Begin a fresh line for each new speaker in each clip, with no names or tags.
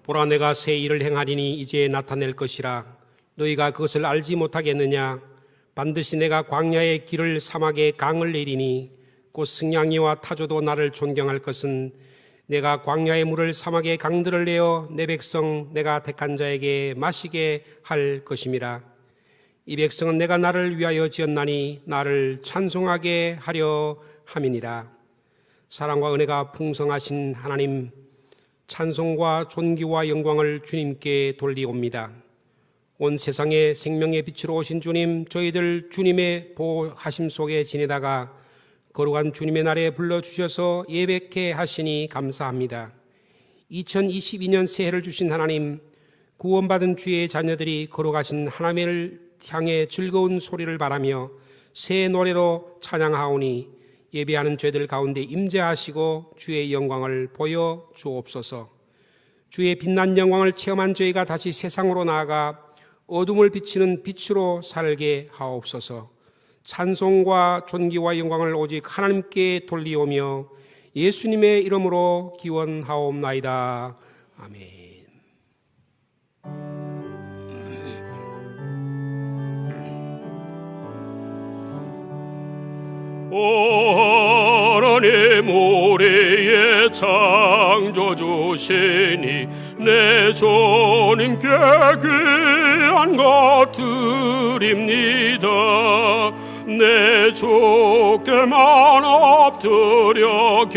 보라, 내가 새 일을 행하리니 이제 나타낼 것이라. 너희가 그것을 알지 못하겠느냐? 반드시 내가 광야의 길을 사막의 강을 내리니 곧 승냥이와 타조도 나를 존경할 것은 내가 광야의 물을 사막의 강들을 내어 내 백성 내가 택한 자에게 마시게 할 것임이라. 이 백성은 내가 나를 위하여 지었나니 나를 찬송하게 하려 함이니라. 사랑과 은혜가 풍성하신 하나님, 찬송과 존귀와 영광을 주님께 돌리옵니다. 온 세상에 생명의 빛으로 오신 주님, 저희들 주님의 보호하심 속에 지내다가 거룩한 주님의 날에 불러주셔서 예배케 하시니 감사합니다. 2022년 새해를 주신 하나님, 구원받은 주의 자녀들이 거룩하신 하나님을 향해 즐거운 소리를 바라며 새 노래로 찬양하오니 예배하는 저희들 가운데 임재하시고 주의 영광을 보여 주옵소서. 주의 빛난 영광을 체험한 저희가 다시 세상으로 나아가 어둠을 비치는 빛으로 살게 하옵소서. 찬송과 존귀와 영광을 오직 하나님께 돌리오며 예수님의 이름으로 기원하옵나이다. 아멘.
하나님 우리의 창조주시니 내 주님께 귀한 것 드립니다. 내 주께만 엎드려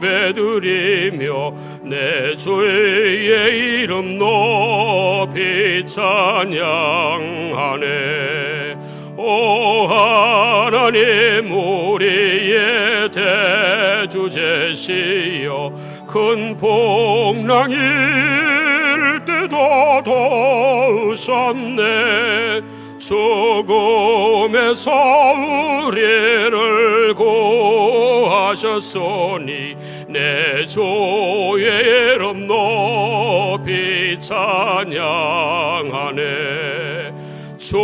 경배드리며 내 주의 이름 높이 찬양하네. 오 하나님 우리의 대주제시여, 큰 풍랑일 때도 도우셨네. 죽음에서 우리를 구하셨으니 내 주의 이름 높이 찬양하네. 주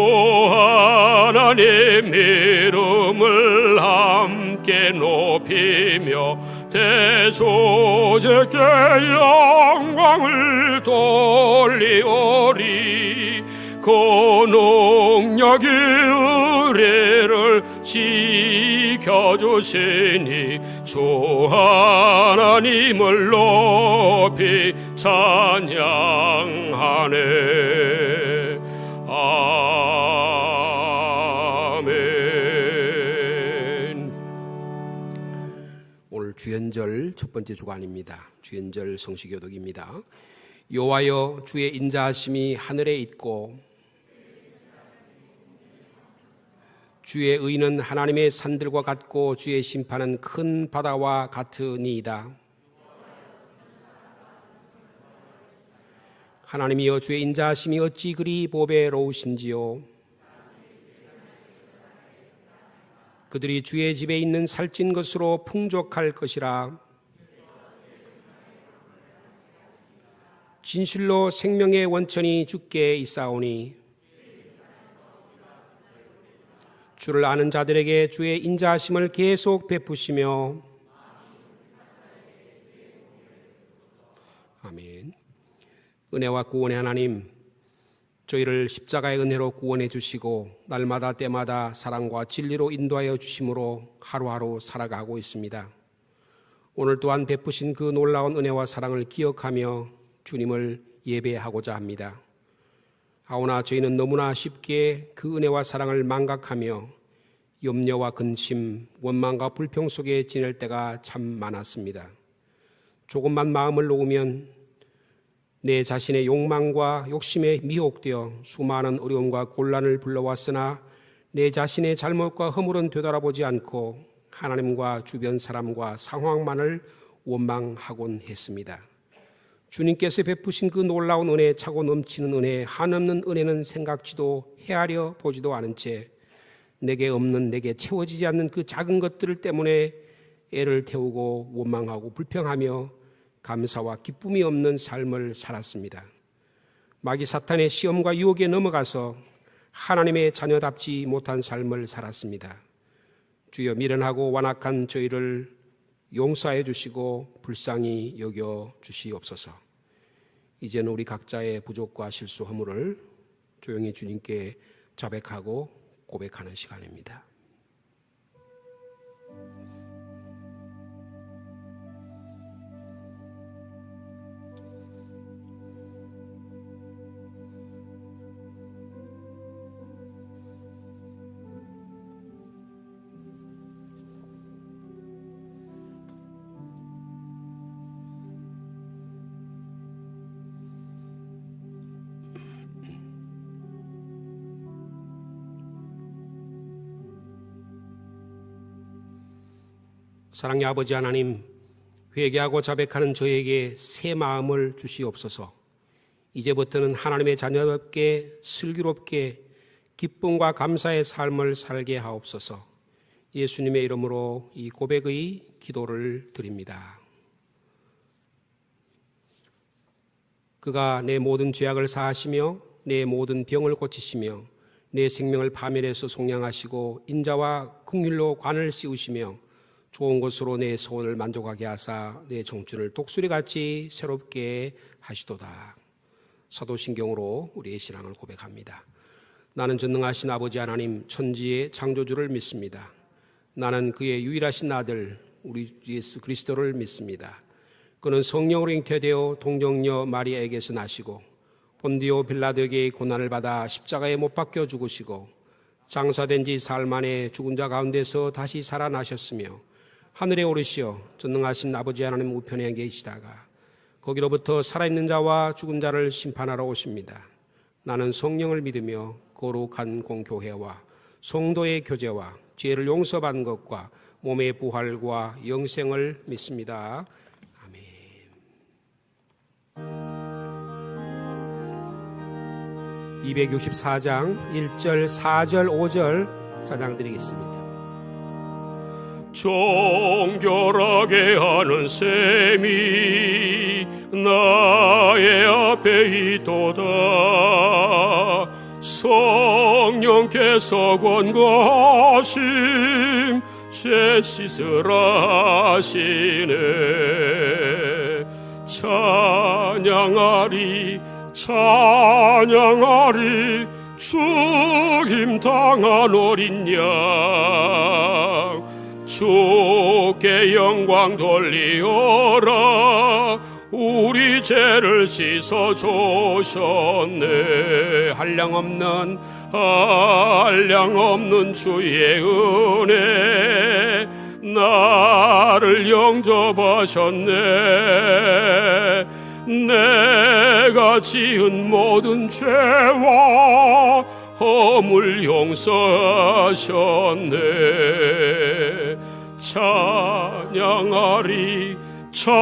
하나님 이름을 함께 높이며 대조제께 영광을 돌리오리. 그 능력이 우리를 지켜주시니 주 하나님을 높이 찬양하네. 아멘.
오늘 주연절 첫 번째 주간입니다. 주연절 성시교독입니다. 여호와여, 주의 인자하심이 하늘에 있고 주의 의는 하나님의 산들과 같고 주의 심판은 큰 바다와 같으니이다. 하나님이여, 주의 인자하심이 어찌 그리 보배로우신지요. 그들이 주의 집에 있는 살찐 것으로 풍족할 것이라. 진실로 생명의 원천이 주께 있사오니 주를 아는 자들에게 주의 인자하심을 계속 베푸시며. 아멘. 은혜와 구원의 하나님, 저희를 십자가의 은혜로 구원해 주시고 날마다 때마다 사랑과 진리로 인도하여 주심으로 하루하루 살아가고 있습니다. 오늘 또한 베푸신 그 놀라운 은혜와 사랑을 기억하며 주님을 예배하고자 합니다. 하오나 저희는 너무나 쉽게 그 은혜와 사랑을 망각하며 염려와 근심, 원망과 불평 속에 지낼 때가 참 많았습니다. 조금만 마음을 놓으면 내 자신의 욕망과 욕심에 미혹되어 수많은 어려움과 곤란을 불러왔으나 내 자신의 잘못과 허물은 되돌아보지 않고 하나님과 주변 사람과 상황만을 원망하곤 했습니다. 주님께서 베푸신 그 놀라운 은혜, 차고 넘치는 은혜, 한없는 은혜는 생각지도 헤아려 보지도 않은 채 내게 없는, 내게 채워지지 않는 그 작은 것들 때문에 애를 태우고 원망하고 불평하며 감사와 기쁨이 없는 삶을 살았습니다. 마귀 사탄의 시험과 유혹에 넘어가서 하나님의 자녀답지 못한 삶을 살았습니다. 주여, 미련하고 완악한 저희를 용서해 주시고 불쌍히 여겨 주시옵소서. 이제는 우리 각자의 부족과 실수 허물을 조용히 주님께 자백하고 고백하는 시간입니다. 사랑의 아버지 하나님, 회개하고 자백하는 저에게 새 마음을 주시옵소서. 이제부터는 하나님의 자녀답게 슬기롭게 기쁨과 감사의 삶을 살게 하옵소서. 예수님의 이름으로 이 고백의 기도를 드립니다. 그가 내 모든 죄악을 사하시며 내 모든 병을 고치시며 내 생명을 파멸해서 속량하시고 인자와 긍휼로 관을 씌우시며 좋은 것으로 내 소원을 만족하게 하사 내 청춘을 독수리같이 새롭게 하시도다. 사도신경으로 우리의 신앙을 고백합니다. 나는 전능하신 아버지 하나님 천지의 창조주를 믿습니다. 나는 그의 유일하신 아들 우리 예수 그리스도를 믿습니다. 그는 성령으로 잉태되어 동정녀 마리아에게서 나시고 본디오 빌라도에게 고난을 받아 십자가에 못 박혀 죽으시고 장사된 지 사흘 만에 죽은 자 가운데서 다시 살아나셨으며 하늘에 오르시어 전능하신 아버지 하나님 우편에 계시다가 거기로부터 살아있는 자와 죽은 자를 심판하러 오십니다. 나는 성령을 믿으며 거룩한 공교회와 성도의 교제와 죄를 용서받는 것과 몸의 부활과 영생을 믿습니다. 아멘. 264장 1절, 4절, 5절 찬양 드리겠습니다.
정결하게 하는 셈이 나의 앞에 있도다. 성령께서 권고하심 죄 씻으라 하시네. 찬양하리 찬양하리 죽임 당한 어린 양 주께 영광 돌리어라. 우리 죄를 씻어 주셨네. 한량없는 주의 은혜 나를 영접하셨네. 내가 지은 모든 죄와 허물 용서하셨네. 찬양하리 찬양하리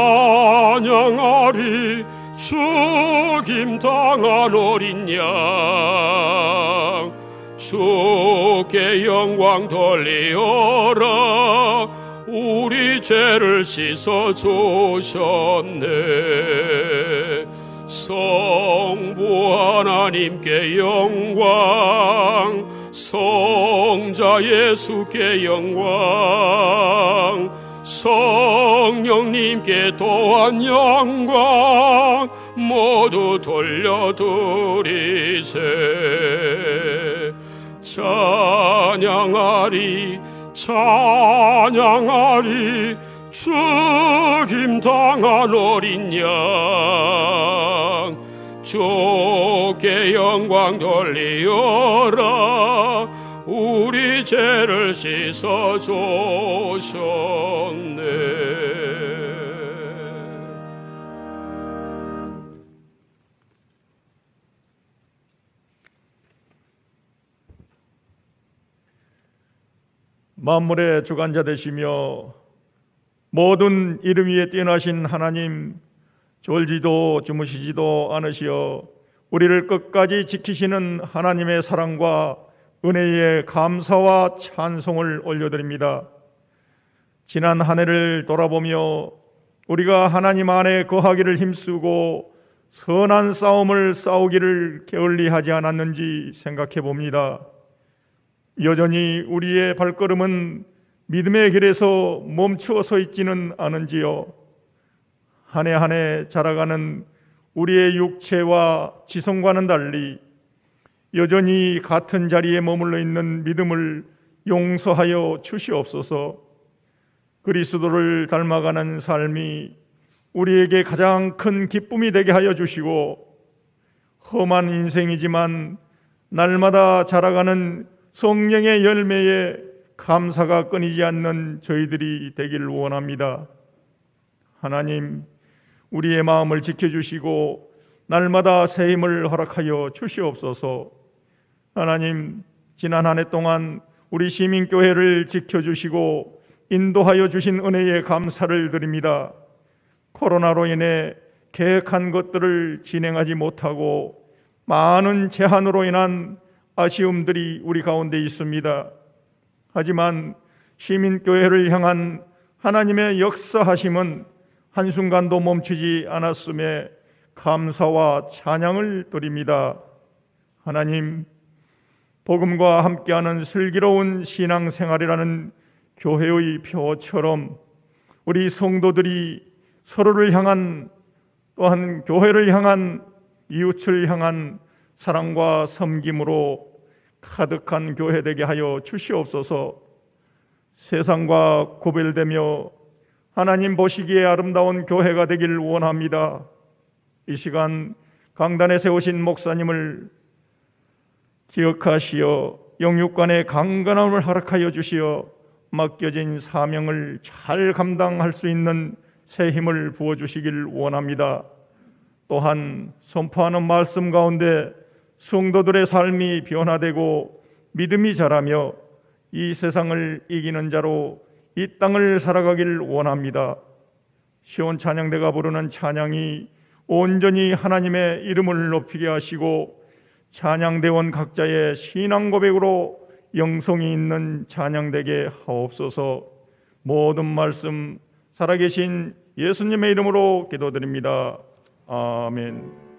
죽임 당한 어린 양 주께 영광 돌리어라. 우리 죄를 씻어 주셨네. 성부 하나님께 영광 성자 예수께 영광 성령님께 또한 영광 모두 돌려드리세. 찬양하리 찬양하리 죽임 당한 어린 양 주께 영광 돌리어라. 우리 죄를 씻어 주셨네.
만물의 주관자 되시며 모든 이름 위에 뛰어나신 하나님, 졸지도 주무시지도 않으시어 우리를 끝까지 지키시는 하나님의 사랑과 은혜에 감사와 찬송을 올려드립니다. 지난 한 해를 돌아보며 우리가 하나님 안에 거하기를 힘쓰고 선한 싸움을 싸우기를 게을리하지 않았는지 생각해 봅니다. 여전히 우리의 발걸음은 믿음의 길에서 멈추어 서 있지는 않은지요. 한 해 한 해 자라가는 우리의 육체와 지성과는 달리 여전히 같은 자리에 머물러 있는 믿음을 용서하여 주시옵소서. 그리스도를 닮아가는 삶이 우리에게 가장 큰 기쁨이 되게 하여 주시고, 험한 인생이지만 날마다 자라가는 성령의 열매에 감사가 끊이지 않는 저희들이 되기를 원합니다. 하나님, 우리의 마음을 지켜주시고 날마다 새 힘을 허락하여 주시옵소서. 하나님, 지난 한 해 동안 우리 시민교회를 지켜주시고 인도하여 주신 은혜에 감사를 드립니다. 코로나로 인해 계획한 것들을 진행하지 못하고 많은 제한으로 인한 아쉬움들이 우리 가운데 있습니다. 하지만 시민교회를 향한 하나님의 역사하심은 한순간도 멈추지 않았음에 감사와 찬양을 드립니다. 하나님, 복음과 함께하는 슬기로운 신앙생활이라는 교회의 표처럼 우리 성도들이 서로를 향한, 또한 교회를 향한, 이웃을 향한 사랑과 섬김으로 가득한 교회 되게 하여 주시옵소서. 세상과 구별되며 하나님 보시기에 아름다운 교회가 되길 원합니다. 이 시간 강단에 세우신 목사님을 기억하시어 영육간의 강건함을 허락하여 주시어 맡겨진 사명을 잘 감당할 수 있는 새 힘을 부어주시길 원합니다. 또한 선포하는 말씀 가운데 성도들의 삶이 변화되고 믿음이 자라며 이 세상을 이기는 자로 이 땅을 살아가길 원합니다. 시온 찬양대가 부르는 찬양이 온전히 하나님의 이름을 높이게 하시고 찬양대원 각자의 신앙 고백으로 영성이 있는 찬양되게 하옵소서. 모든 말씀 살아계신 예수님의 이름으로 기도드립니다. 아멘.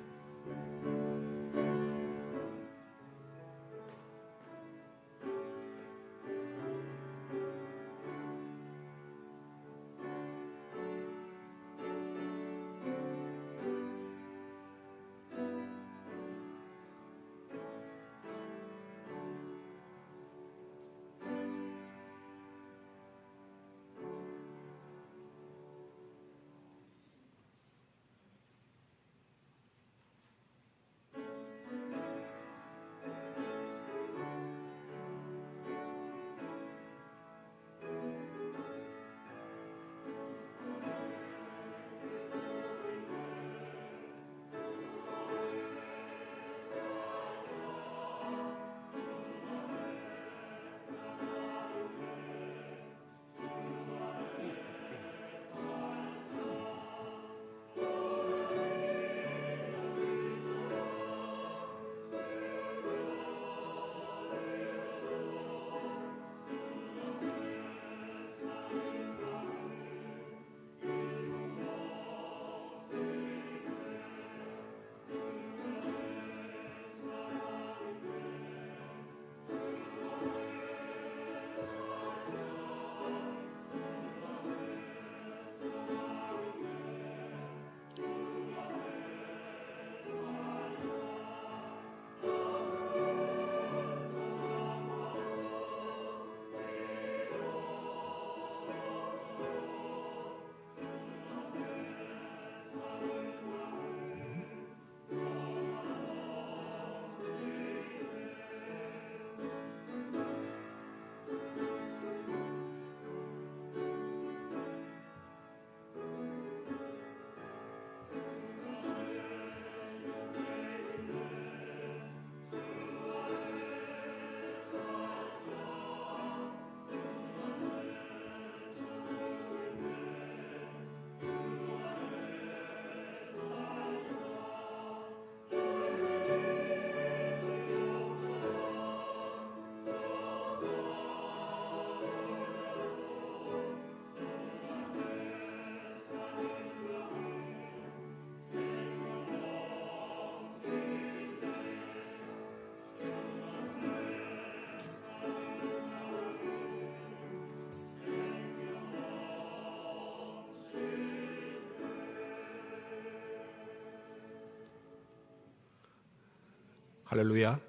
할렐루야.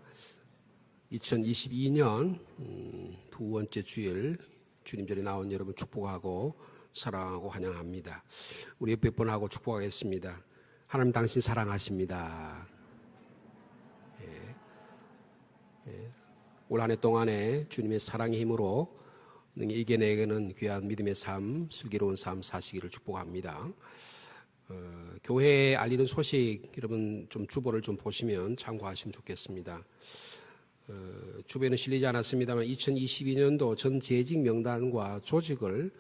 2022년 두 번째 주일 주님 전에 나온 여러분 축복하고 사랑하고 환영합니다. 우리 옆에 분하고 축복하겠습니다. 하나님 당신 사랑하십니다. 올 한 해 동안에 주님의 사랑의 힘으로 능히 이겨내는 귀한 믿음의 삶, 슬기로운 삶 사시기를 축복합니다. 교회에 알리는 소식 여러분 좀 주보를 좀 보시면 참고하시면 좋겠습니다. 주변에 실리지 않았습니다만 2022년도 전 재직 명단과 조직을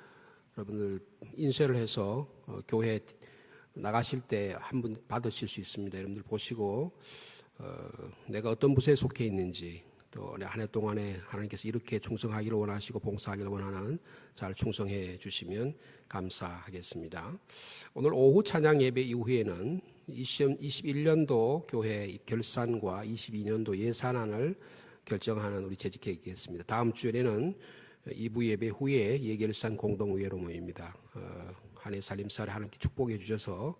여러분들 인쇄를 해서 교회 나가실 때 한 분 받으실 수 있습니다. 여러분들 보시고 내가 어떤 부서에 속해 있는지 또 한 해 동안에 하나님께서 이렇게 충성하기를 원하시고 봉사하기를 원하는 잘 충성해 주시면 감사하겠습니다. 오늘 오후 찬양 예배 이후에는 2021년도 교회 결산과 22년도 예산안을 결정하는 우리 재직회가 있겠습니다. 다음 주에는 2부 예배 후에 예결산 공동의회로 모입니다. 한 해 살림살이 하나님께 축복해 주셔서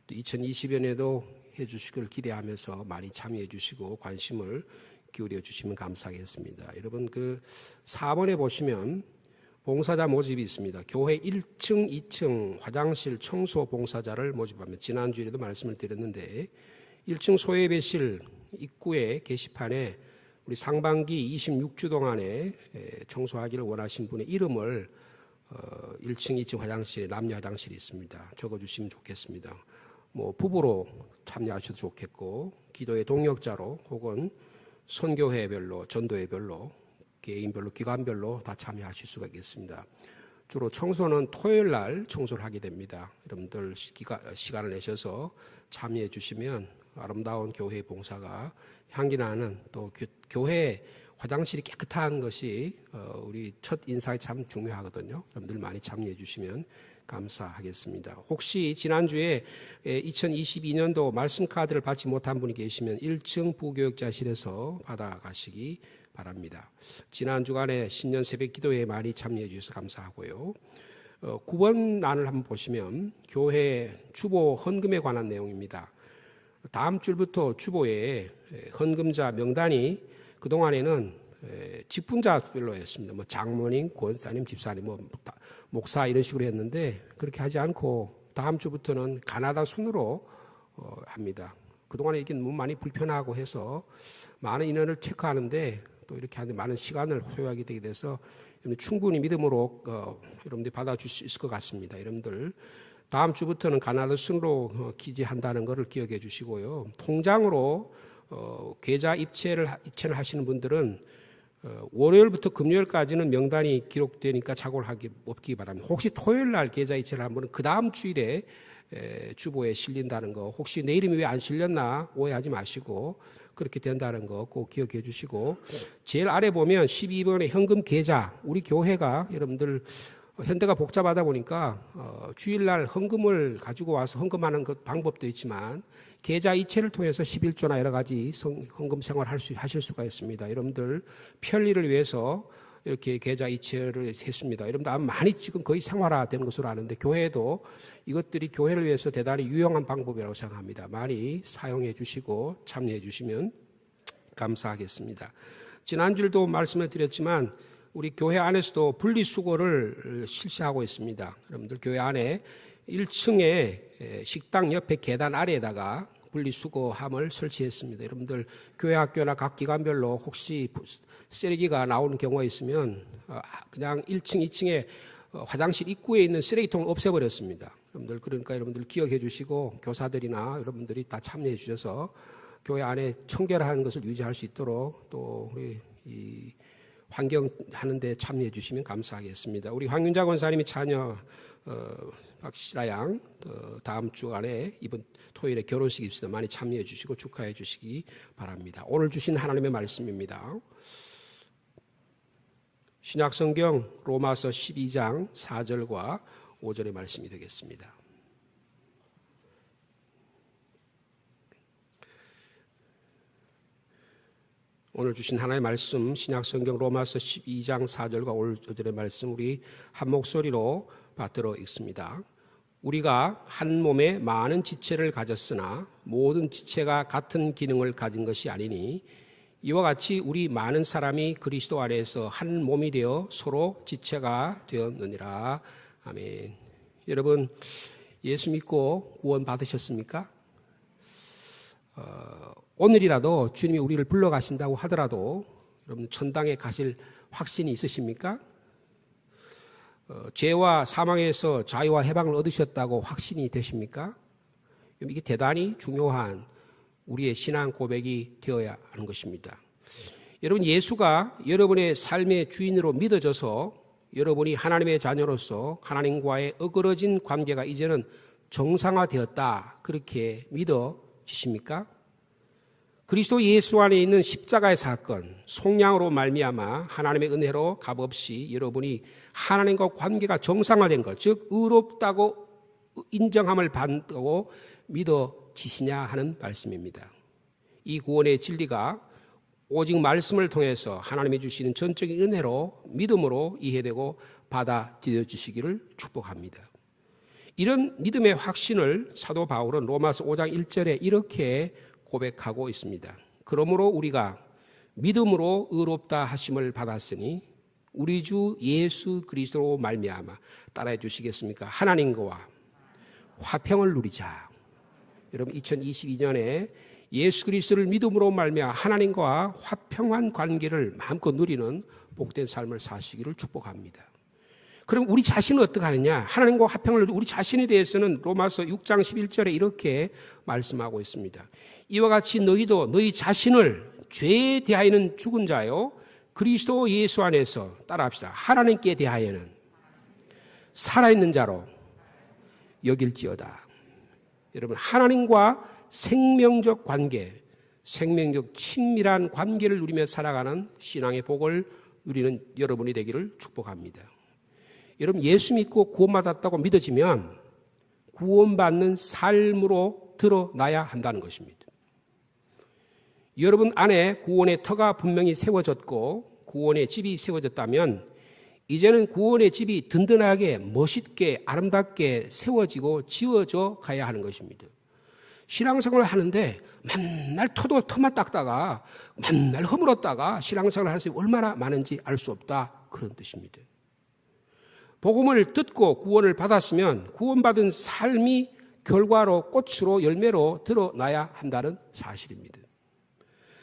또 2020년에도 해주시길 기대하면서 많이 참여해 주시고 관심을 기울여 주시면 감사하겠습니다. 여러분 그 4번에 보시면 봉사자 모집이 있습니다. 교회 1층, 2층 화장실 청소 봉사자를 모집합니다. 지난주에도 말씀을 드렸는데 1층 소예배실 입구에 게시판에 우리 상반기 26주 동안에 청소하기를 원하신 분의 이름을 1층, 2층 화장실에 남녀 화장실이 있습니다. 적어주시면 좋겠습니다. 뭐 부부로 참여하셔도 좋겠고 기도의 동역자로 혹은 선교회별로, 전도회별로, 개인별로, 기관별로 다 참여하실 수가 있겠습니다. 주로 청소는 토요일 날 청소를 하게 됩니다. 여러분들 시간을 내셔서 참여해 주시면 아름다운 교회 봉사가 향기나는 또 교회 화장실이 깨끗한 것이 우리 첫 인사에 참 중요하거든요. 여러분들 많이 참여해 주시면 감사하겠습니다. 혹시 지난주에 2022년도 말씀 카드를 받지 못한 분이 계시면 1층 부교육자실에서 받아가시기 바랍니다. 지난 주간에 신년 새벽 기도회에 많이 참여해 주셔서 감사하고요. 9번 난을 한번 보시면 교회 주보 헌금에 관한 내용입니다. 다음 주부터 주보에 헌금자 명단이 그동안에는 직분자별로였습니다. 뭐 장모님, 권사님, 집사님, 뭐 목사 이런 식으로 했는데 그렇게 하지 않고 다음 주부터는 가나다 순으로 합니다. 그동안에 이게 너무 많이 불편하고 해서 많은 인원을 체크하는데 또 이렇게 하는데 많은 시간을 소요하게 되게 돼서 충분히 믿음으로 여러분들이 받아줄 수 있을 것 같습니다. 여러분들 다음 주부터는 가나다 순으로 기재한다는 것을 기억해 주시고요. 통장으로 계좌 입체를 하시는 분들은 월요일부터 금요일까지는 명단이 기록되니까 착오를 하기 없기 바랍니다. 혹시 토요일 날 계좌 이체를 한 분은 그 다음 주일에 주보에 실린다는 거, 혹시 내 이름이 왜 안 실렸나 오해하지 마시고 그렇게 된다는 거 꼭 기억해 주시고, 제일 아래 보면 12번의 현금 계좌, 우리 교회가 여러분들 현대가 복잡하다 보니까 주일날 헌금을 가지고 와서 헌금하는 그 방법도 있지만 계좌 이체를 통해서 11조나 여러 가지 헌금 생활을 하실 수가 있습니다. 여러분들 편리를 위해서 이렇게 계좌 이체를 했습니다. 여러분들 아마 많이 지금 거의 생활화된 것으로 아는데 교회도 이것들이 교회를 위해서 대단히 유용한 방법이라고 생각합니다. 많이 사용해 주시고 참여해 주시면 감사하겠습니다. 지난주에도 말씀을 드렸지만 우리 교회 안에서도 분리수거를 실시하고 있습니다. 여러분들 교회 안에 1층에 식당 옆에 계단 아래에다가 분리수거함을 설치했습니다. 여러분들 교회 학교나 각 기관별로 혹시 쓰레기가 나오는 경우가 있으면 그냥 1층, 2층에 화장실 입구에 있는 쓰레기통을 없애버렸습니다. 여러분들 그러니까 여러분들 기억해 주시고 교사들이나 여러분들이 다 참여해 주셔서 교회 안에 청결한 것을 유지할 수 있도록 또 우리 이 환경하는 데 참여해 주시면 감사하겠습니다. 우리 황윤자 권사님이 자녀 박시라 양 다음 주 안에 이번 토요일에 결혼식이 있습니다. 많이 참여해 주시고 축하해 주시기 바랍니다. 오늘 주신 하나님의 말씀입니다. 신약성경 로마서 12장 4절과 5절의 말씀이 되겠습니다. 오늘 주신 하나님의 말씀 신약성경 로마서 12장 4절과 5절의 말씀 우리 한 목소리로 받들어 읽습니다. 우리가 한 몸에 많은 지체를 가졌으나 모든 지체가 같은 기능을 가진 것이 아니니 이와 같이 우리 많은 사람이 그리스도 안에서 한 몸이 되어 서로 지체가 되었느니라. 아멘. 여러분, 예수 믿고 구원 받으셨습니까? 오늘이라도 주님이 우리를 불러가신다고 하더라도 여러분 천당에 가실 확신이 있으십니까? 죄와 사망에서 자유와 해방을 얻으셨다고 확신이 되십니까? 이게 대단히 중요한 우리의 신앙 고백이 되어야 하는 것입니다. 여러분, 예수가 여러분의 삶의 주인으로 믿어져서 여러분이 하나님의 자녀로서 하나님과의 어그러진 관계가 이제는 정상화되었다, 그렇게 믿어지십니까? 그리스도 예수 안에 있는 십자가의 사건, 속량으로 말미암아 하나님의 은혜로 값없이 여러분이 하나님과 관계가 정상화된 것, 즉 의롭다고 인정함을 받고 믿어지시냐 하는 말씀입니다. 이 구원의 진리가 오직 말씀을 통해서 하나님이 주시는 전적인 은혜로 믿음으로 이해되고 받아들여지시기를 축복합니다. 이런 믿음의 확신을 사도 바울은 로마서 5장 1절에 이렇게 고백하고 있습니다. 그러므로 우리가 믿음으로 의롭다 하심을 받았으니 우리 주 예수 그리스도로 말미암아, 따라해 주시겠습니까? 하나님과 화평을 누리자. 여러분, 2022년에 예수 그리스도를 믿음으로 말미암아 하나님과 화평한 관계를 마음껏 누리는 복된 삶을 사시기를 축복합니다. 그럼 우리 자신은 어떻게 하느냐? 하나님과 화평을 누리는 우리 자신에 대해서는 로마서 6장 11절에 이렇게 말씀하고 있습니다. 이와 같이 너희도 너희 자신을 죄에 대하여는 죽은 자요 그리스도 예수 안에서, 따라합시다, 하나님께 대하여는 살아있는 자로 여길지어다. 여러분, 하나님과 생명적 관계, 생명적 친밀한 관계를 누리며 살아가는 신앙의 복을 누리는 여러분이 되기를 축복합니다. 여러분, 예수 믿고 구원받았다고 믿어지면 구원받는 삶으로 드러나야 한다는 것입니다. 여러분 안에 구원의 터가 분명히 세워졌고 구원의 집이 세워졌다면 이제는 구원의 집이 든든하게 멋있게 아름답게 세워지고 지어져 가야 하는 것입니다. 신앙생활을 하는데 맨날 터만 닦다가 맨날 허물었다가 신앙생활을 할 수 얼마나 많은지 알 수 없다, 그런 뜻입니다. 복음을 듣고 구원을 받았으면 구원받은 삶이 결과로 꽃으로 열매로 드러나야 한다는 사실입니다.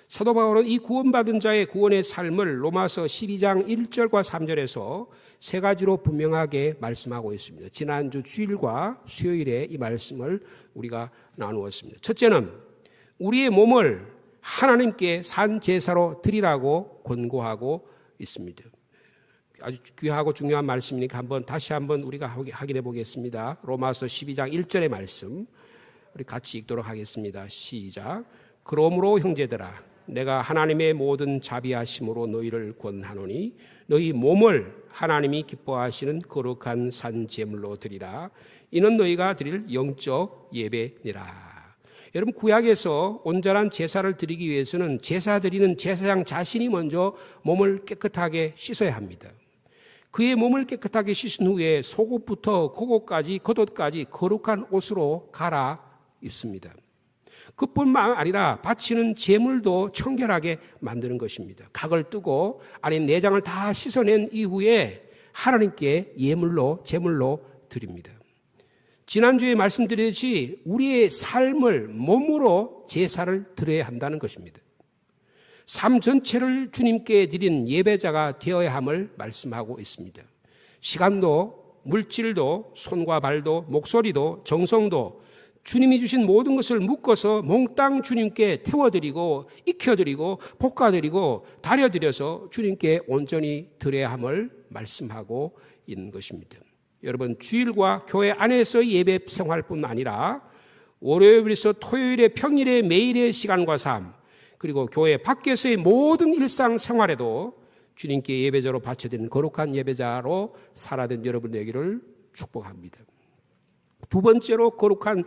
사도 바울은 이 구원받은 자의 구원의 삶을 로마서 12장 1절과 3절에서 세 가지로 분명하게 말씀하고 있습니다. 지난주 주일과 수요일에 이 말씀을 우리가 나누었습니다. 첫째는 우리의 몸을 하나님께 산 제사로 드리라고 권고하고 있습니다. 아주 귀하고 중요한 말씀이니까 다시 한번 우리가 확인해 보겠습니다. 로마서 12장 1절의 말씀 우리 같이 읽도록 하겠습니다. 시작. 그러므로 형제들아, 내가 하나님의 모든 자비하심으로 너희를 권하노니 너희 몸을 하나님이 기뻐하시는 거룩한 산 제물로 드리라. 이는 너희가 드릴 영적 예배니라. 여러분, 구약에서 온전한 제사를 드리기 위해서는 제사 드리는 제사장 자신이 먼저 몸을 깨끗하게 씻어야 합니다. 그의 몸을 깨끗하게 씻은 후에 속옷부터 겉옷까지 거룩한 옷으로 갈아 입습니다. 그뿐만 아니라 바치는 제물도 청결하게 만드는 것입니다. 각을 뜨고 안에 내장을 다 씻어낸 이후에 하나님께 제물로 드립니다. 지난주에 말씀드렸듯이 우리의 삶을 몸으로 제사를 드려야 한다는 것입니다. 삶 전체를 주님께 드린 예배자가 되어야 함을 말씀하고 있습니다. 시간도, 물질도, 손과 발도, 목소리도, 정성도 주님이 주신 모든 것을 묶어서 몽땅 주님께 태워드리고 익혀드리고 볶아드리고 다려드려서 주님께 온전히 드려야 함을 말씀하고 있는 것입니다. 여러분, 주일과 교회 안에서의 예배 생활뿐만 아니라 월요일에서 토요일의 평일의 매일의 시간과 삶, 그리고 교회 밖에서의 모든 일상생활에도 주님께 예배자로 바쳐드리는 거룩한 예배자로 살아된 여러분 되기를 축복합니다. 두 번째로 거룩한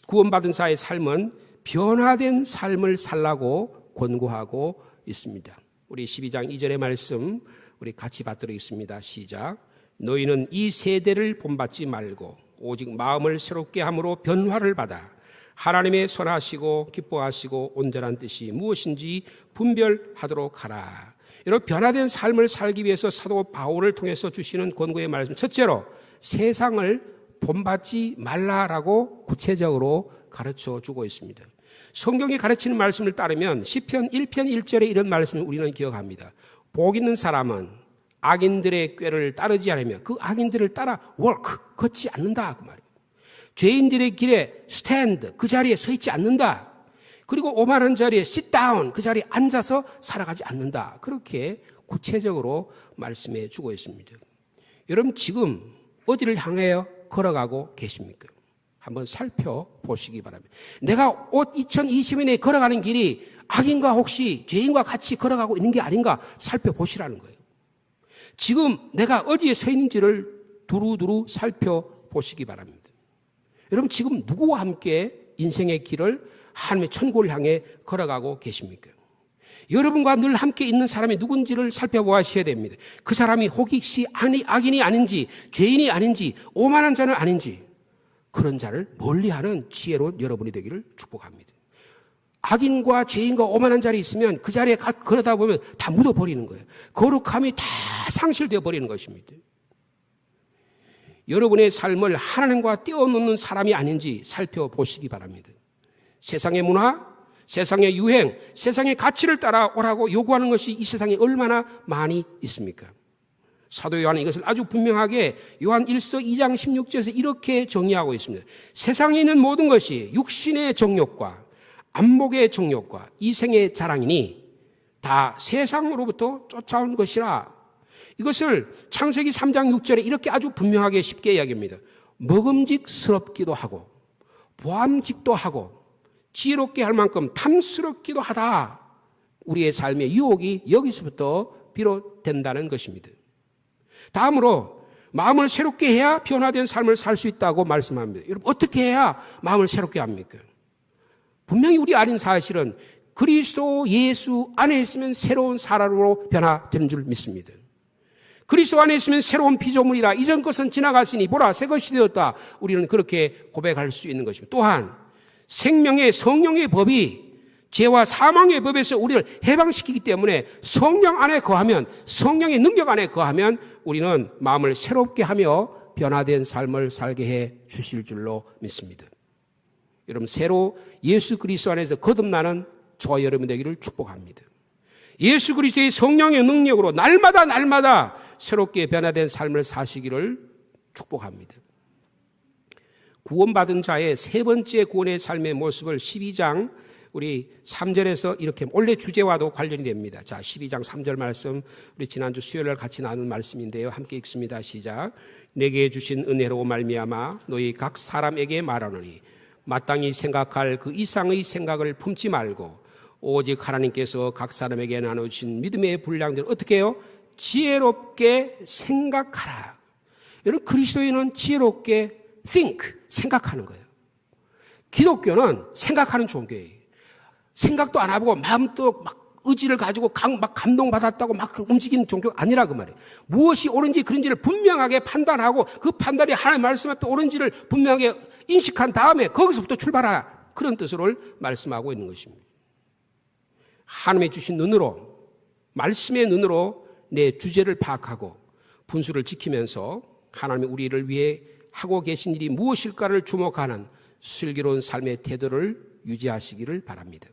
구원받은 자의 삶은 변화된 삶을 살라고 권고하고 있습니다. 우리 12장 2절의 말씀 우리 같이 받도록 있습니다. 시작. 너희는 이 세대를 본받지 말고 오직 마음을 새롭게 함으로 변화를 받아 하나님의 선하시고 기뻐하시고 온전한 뜻이 무엇인지 분별하도록 하라. 이런 변화된 삶을 살기 위해서 사도 바울을 통해서 주시는 권고의 말씀, 첫째로 세상을 본받지 말라라고 구체적으로 가르쳐 주고 있습니다. 성경이 가르치는 말씀을 따르면 시편 1편 1절에 이런 말씀을 우리는 기억합니다. 복 있는 사람은 악인들의 꾀를 따르지 않으며 그 악인들을 따라 work, 걷지 않는다 그 말이에요. 죄인들의 길에 stand, 그 자리에 서 있지 않는다. 그리고 오만한 자리에 sit down, 그 자리에 앉아서 살아가지 않는다. 그렇게 구체적으로 말씀해 주고 있습니다. 여러분 지금 어디를 향하여 걸어가고 계십니까? 한번 살펴보시기 바랍니다. 내가 2020년에 걸어가는 길이 악인과 혹시 죄인과 같이 걸어가고 있는 게 아닌가 살펴보시라는 거예요. 지금 내가 어디에 서 있는지를 두루두루 살펴보시기 바랍니다. 여러분 지금 누구와 함께 인생의 길을 하나님의 천국을 향해 걸어가고 계십니까? 여러분과 늘 함께 있는 사람이 누군지를 살펴보셔야 됩니다. 그 사람이 혹시 악인이 아닌지 죄인이 아닌지 오만한 자는 아닌지 그런 자를 멀리하는 지혜로운 여러분이 되기를 축복합니다. 악인과 죄인과 오만한 자리에 있으면 그 자리에 걸어다 보면 다 묻어버리는 거예요. 거룩함이 다 상실되어 버리는 것입니다. 여러분의 삶을 하나님과 떼어놓는 사람이 아닌지 살펴보시기 바랍니다. 세상의 문화, 세상의 유행, 세상의 가치를 따라오라고 요구하는 것이 이 세상에 얼마나 많이 있습니까? 사도 요한은 이것을 아주 분명하게 요한 1서 2장 16절에서 이렇게 정의하고 있습니다. 세상에 있는 모든 것이 육신의 정욕과 안목의 정욕과 이생의 자랑이니 다 세상으로부터 쫓아온 것이라. 이것을 창세기 3장 6절에 이렇게 아주 분명하게 쉽게 이야기합니다. 먹음직스럽기도 하고 보암직도 하고 지혜롭게 할 만큼 탐스럽기도 하다. 우리의 삶의 유혹이 여기서부터 비롯된다는 것입니다. 다음으로 마음을 새롭게 해야 변화된 삶을 살 수 있다고 말씀합니다. 여러분 어떻게 해야 마음을 새롭게 합니까? 분명히 우리 아는 사실은 그리스도 예수 안에 있으면 새로운 사람으로 변화되는 줄 믿습니다. 그리스도 안에 있으면 새로운 피조물이라 이전 것은 지나갔으니 보라 새 것이 되었다. 우리는 그렇게 고백할 수 있는 것입니다. 또한 생명의 성령의 법이 죄와 사망의 법에서 우리를 해방시키기 때문에 성령 안에 거하면 성령의 능력 안에 거하면 우리는 마음을 새롭게 하며 변화된 삶을 살게 해 주실 줄로 믿습니다. 여러분 새로 예수 그리스도 안에서 거듭나는 저와 여러분 되기를 축복합니다. 예수 그리스도의 성령의 능력으로 날마다 새롭게 변화된 삶을 사시기를 축복합니다. 구원받은 자의 세 번째 구원의 삶의 모습을 12장 우리 3절에서 이렇게 원래 주제와도 관련이 됩니다. 자, 12장 3절 말씀 우리 지난주 수요일날 같이 나눈 말씀인데요. 함께 읽습니다. 시작. 내게 주신 은혜로 말미암아 너희 각 사람에게 말하노니 마땅히 생각할 그 이상의 생각을 품지 말고 오직 하나님께서 각 사람에게 나누신 믿음의 분량대로 어떻게 해요? 지혜롭게 생각하라. 여러분 그리스도인은 지혜롭게 think, 생각하는 거예요. 기독교는 생각하는 종교예요. 생각도 안 하고 마음도 막 의지를 가지고 막 감동받았다고 막 움직이는 종교가 아니라 그 말이에요. 무엇이 옳은지 그른지를 분명하게 판단하고 그 판단이 하나님의 말씀 앞에 옳은지를 분명하게 인식한 다음에 거기서부터 출발하라. 그런 뜻으로 말씀하고 있는 것입니다. 하나님의 주신 눈으로 말씀의 눈으로 내 주제를 파악하고 분수를 지키면서 하나님이 우리를 위해 하고 계신 일이 무엇일까를 주목하는 슬기로운 삶의 태도를 유지하시기를 바랍니다.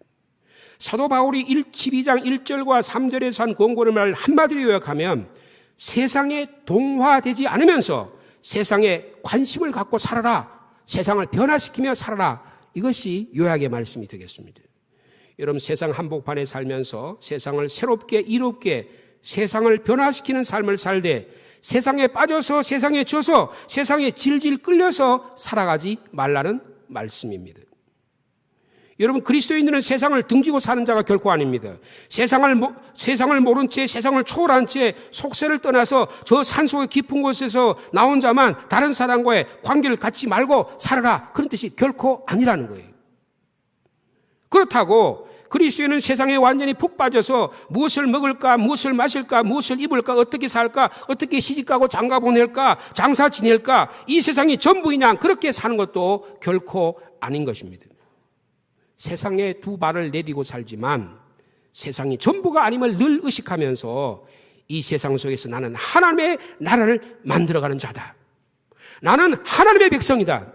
사도 바울이 12장 1절과 3절에서 한 권고의 말을 한마디로 요약하면 세상에 동화되지 않으면서 세상에 관심을 갖고 살아라. 세상을 변화시키며 살아라. 이것이 요약의 말씀이 되겠습니다. 여러분 세상 한복판에 살면서 세상을 새롭게 이롭게 세상을 변화시키는 삶을 살되 세상에 빠져서 세상에 져서 세상에 질질 끌려서 살아가지 말라는 말씀입니다. 여러분 그리스도인들은 세상을 등지고 사는 자가 결코 아닙니다. 세상을 모른 채 세상을 초월한 채 속세를 떠나서 저 산속의 깊은 곳에서 나온 자만 다른 사람과의 관계를 갖지 말고 살아라. 그런 뜻이 결코 아니라는 거예요. 그렇다고 그리스도인은 세상에 완전히 푹 빠져서 무엇을 먹을까, 무엇을 마실까, 무엇을 입을까, 어떻게 살까, 어떻게 시집가고 장가 보낼까, 장사 지낼까, 이 세상이 전부이냐, 그렇게 사는 것도 결코 아닌 것입니다. 세상에 두 발을 내디고 살지만 세상이 전부가 아님을 늘 의식하면서 이 세상 속에서 나는 하나님의 나라를 만들어가는 자다. 나는 하나님의 백성이다.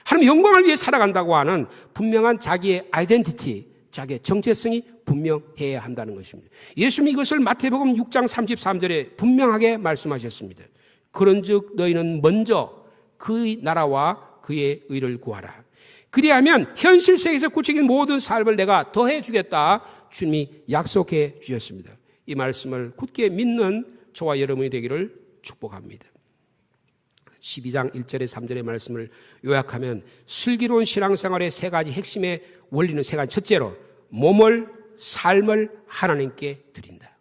하나님의 영광을 위해 살아간다고 하는 분명한 자기의 아이덴티티, 자기의 정체성이 분명해야 한다는 것입니다. 예수님이 이것을 마태복음 6장 33절에 분명하게 말씀하셨습니다. 그런즉 너희는 먼저 그의 나라와 그의 의를 구하라. 그리하면 현실 세계에서 구체적인 모든 삶을 내가 더해 주겠다. 주님이 약속해 주셨습니다. 이 말씀을 굳게 믿는 저와 여러분이 되기를 축복합니다. 12장 1절에 3절의 말씀을 요약하면 슬기로운 신앙생활의 세 가지 핵심의 원리는 세 가지. 첫째로 몸을, 삶을 하나님께 드린다.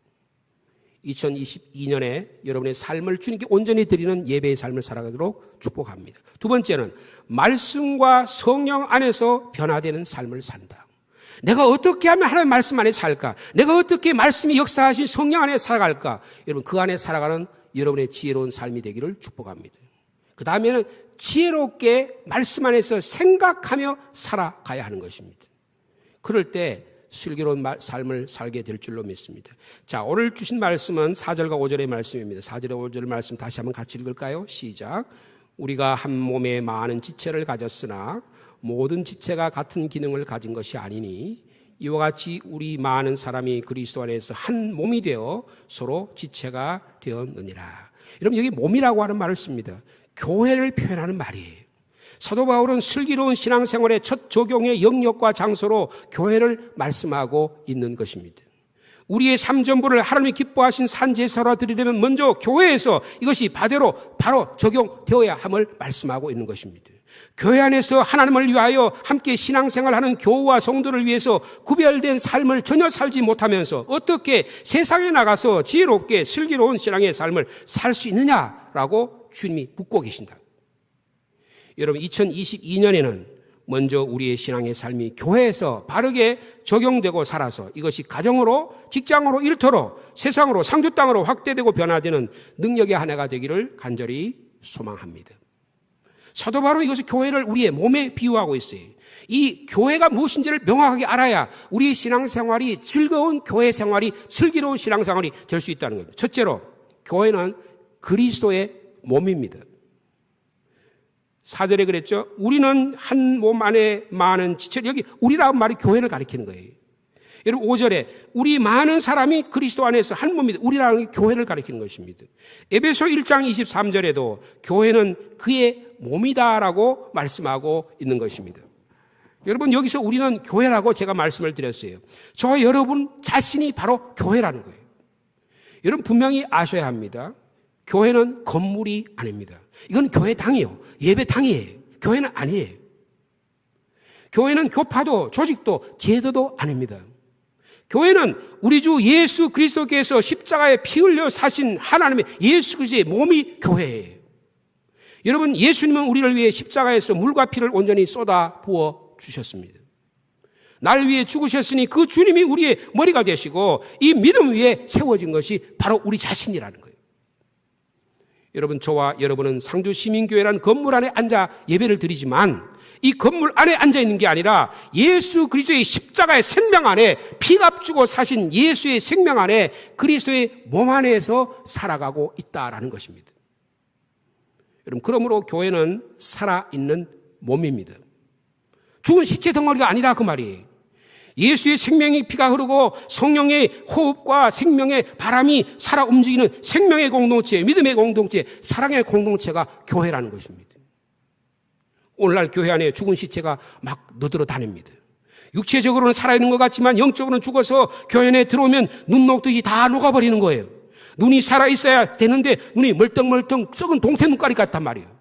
2022년에 여러분의 삶을 주님께 온전히 드리는 예배의 삶을 살아가도록 축복합니다. 두 번째는 말씀과 성령 안에서 변화되는 삶을 산다. 내가 어떻게 하면 하나님의 말씀 안에 살까? 내가 어떻게 말씀이 역사하신 성령 안에 살아갈까? 여러분 그 안에 살아가는 여러분의 지혜로운 삶이 되기를 축복합니다. 그 다음에는 지혜롭게 말씀 안에서 생각하며 살아가야 하는 것입니다. 그럴 때 슬기로운 삶을 살게 될 줄로 믿습니다. 자, 오늘 주신 말씀은 4절과 5절의 말씀입니다. 4절과 5절의 말씀 다시 한번 같이 읽을까요? 시작. 우리가 한 몸에 많은 지체를 가졌으나 모든 지체가 같은 기능을 가진 것이 아니니 이와 같이 우리 많은 사람이 그리스도 안에서 한 몸이 되어 서로 지체가 되었느니라. 여러분 여기 몸이라고 하는 말을 씁니다. 교회를 표현하는 말이에요. 사도 바울은 슬기로운 신앙생활의 첫 적용의 영역과 장소로 교회를 말씀하고 있는 것입니다. 우리의 삶 전부를 하나님이 기뻐하신 산제사로 드리려면 먼저 교회에서 이것이 바로 적용되어야 함을 말씀하고 있는 것입니다. 교회 안에서 하나님을 위하여 함께 신앙생활하는 교우와 성도를 위해서 구별된 삶을 전혀 살지 못하면서 어떻게 세상에 나가서 지혜롭게 슬기로운 신앙의 삶을 살 수 있느냐라고 주님이 묻고 계신다. 여러분 2022년에는 먼저 우리의 신앙의 삶이 교회에서 바르게 적용되고 살아서 이것이 가정으로, 직장으로, 일터로, 세상으로, 상주 땅으로 확대되고 변화되는 능력의 한 해가 되기를 간절히 소망합니다. 사도 바로 이것을 교회를 우리의 몸에 비유하고 있어요. 이 교회가 무엇인지를 명확하게 알아야 우리의 신앙생활이 즐거운 교회 생활이, 슬기로운 신앙생활이 될 수 있다는 겁니다. 첫째로 교회는 그리스도의 몸입니다. 4절에 그랬죠. 우리는 한 몸 안에 많은 지체, 여기 우리라는 말이 교회를 가리키는 거예요. 여러분 5절에 우리 많은 사람이 그리스도 안에서 한 몸이다. 우리라는 게 교회를 가리키는 것입니다. 에베소 1장 23절에도 교회는 그의 몸이다라고 말씀하고 있는 것입니다. 여러분 여기서 우리는 교회라고 제가 말씀을 드렸어요. 저 여러분 자신이 바로 교회라는 거예요. 여러분 분명히 아셔야 합니다. 교회는 건물이 아닙니다. 이건 교회당이요. 예배당이에요. 교회는 아니에요. 교회는 교파도 조직도 제도도 아닙니다. 교회는 우리 주 예수 그리스도께서 십자가에 피 흘려 사신 하나님의 예수 그리스도의 몸이 교회예요. 여러분 예수님은 우리를 위해 십자가에서 물과 피를 온전히 쏟아 부어 주셨습니다. 날 위해 죽으셨으니 그 주님이 우리의 머리가 되시고 이 믿음 위에 세워진 것이 바로 우리 자신이라는 거예요. 여러분 저와 여러분은 상주 시민교회라는 건물 안에 앉아 예배를 드리지만 이 건물 안에 앉아 있는 게 아니라 예수 그리스도의 십자가의 생명 안에 피값 주고 사신 예수의 생명 안에 그리스도의 몸 안에서 살아가고 있다라는 것입니다. 여러분 그러므로 교회는 살아있는 몸입니다. 죽은 시체 덩어리가 아니라 그 말이에요. 예수의 생명의 피가 흐르고 성령의 호흡과 생명의 바람이 살아 움직이는 생명의 공동체, 믿음의 공동체, 사랑의 공동체가 교회라는 것입니다. 오늘날 교회 안에 죽은 시체가 막 너들어 다닙니다. 육체적으로는 살아있는 것 같지만 영적으로는 죽어서 교회 안에 들어오면 눈 녹듯이 다 녹아버리는 거예요. 눈이 살아있어야 되는데 눈이 멀쩡멀쩡 썩은 동태 눈깔이 같단 말이에요.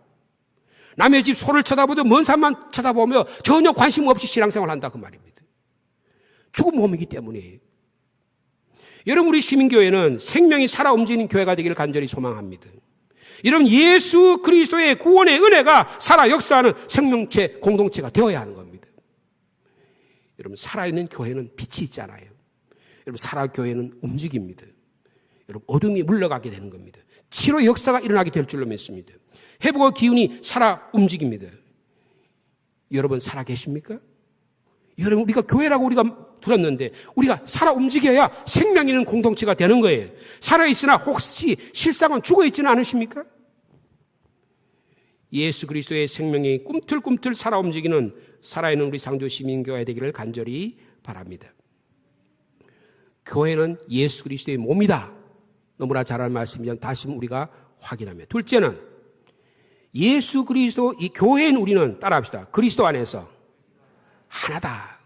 남의 집 소를 쳐다보듯 먼 산만 쳐다보며 전혀 관심 없이 신앙생활을 한다 그 말입니다. 죽은 몸이기 때문이에요. 여러분 우리 시민교회는 생명이 살아 움직이는 교회가 되기를 간절히 소망합니다. 여러분 예수 그리스도의 구원의 은혜가 살아 역사하는 생명체 공동체가 되어야 하는 겁니다. 여러분, 살아있는 교회는 빛이 있잖아요. 여러분, 교회는 움직입니다. 여러분, 어둠이 물러가게 되는 겁니다. 치료의 역사가 일어나게 될 줄로 믿습니다. 회복의 기운이 살아 움직입니다. 여러분, 살아 계십니까? 여러분, 우리가 교회라고 우리가 들었는데 우리가 살아 움직여야 생명 있는 공동체가 되는 거예요. 살아있으나 혹시 실상은 죽어있지는 않으십니까? 예수 그리스도의 생명이 꿈틀꿈틀 살아 움직이는 살아있는 우리 상주 시민교회 되기를 간절히 바랍니다. 교회는 예수 그리스도의 몸이다. 너무나 잘 아는 말씀이지만 다시 우리가 확인하며, 둘째는 예수 그리스도, 이 교회인 우리는 따라합시다. 그리스도 안에서 하나다.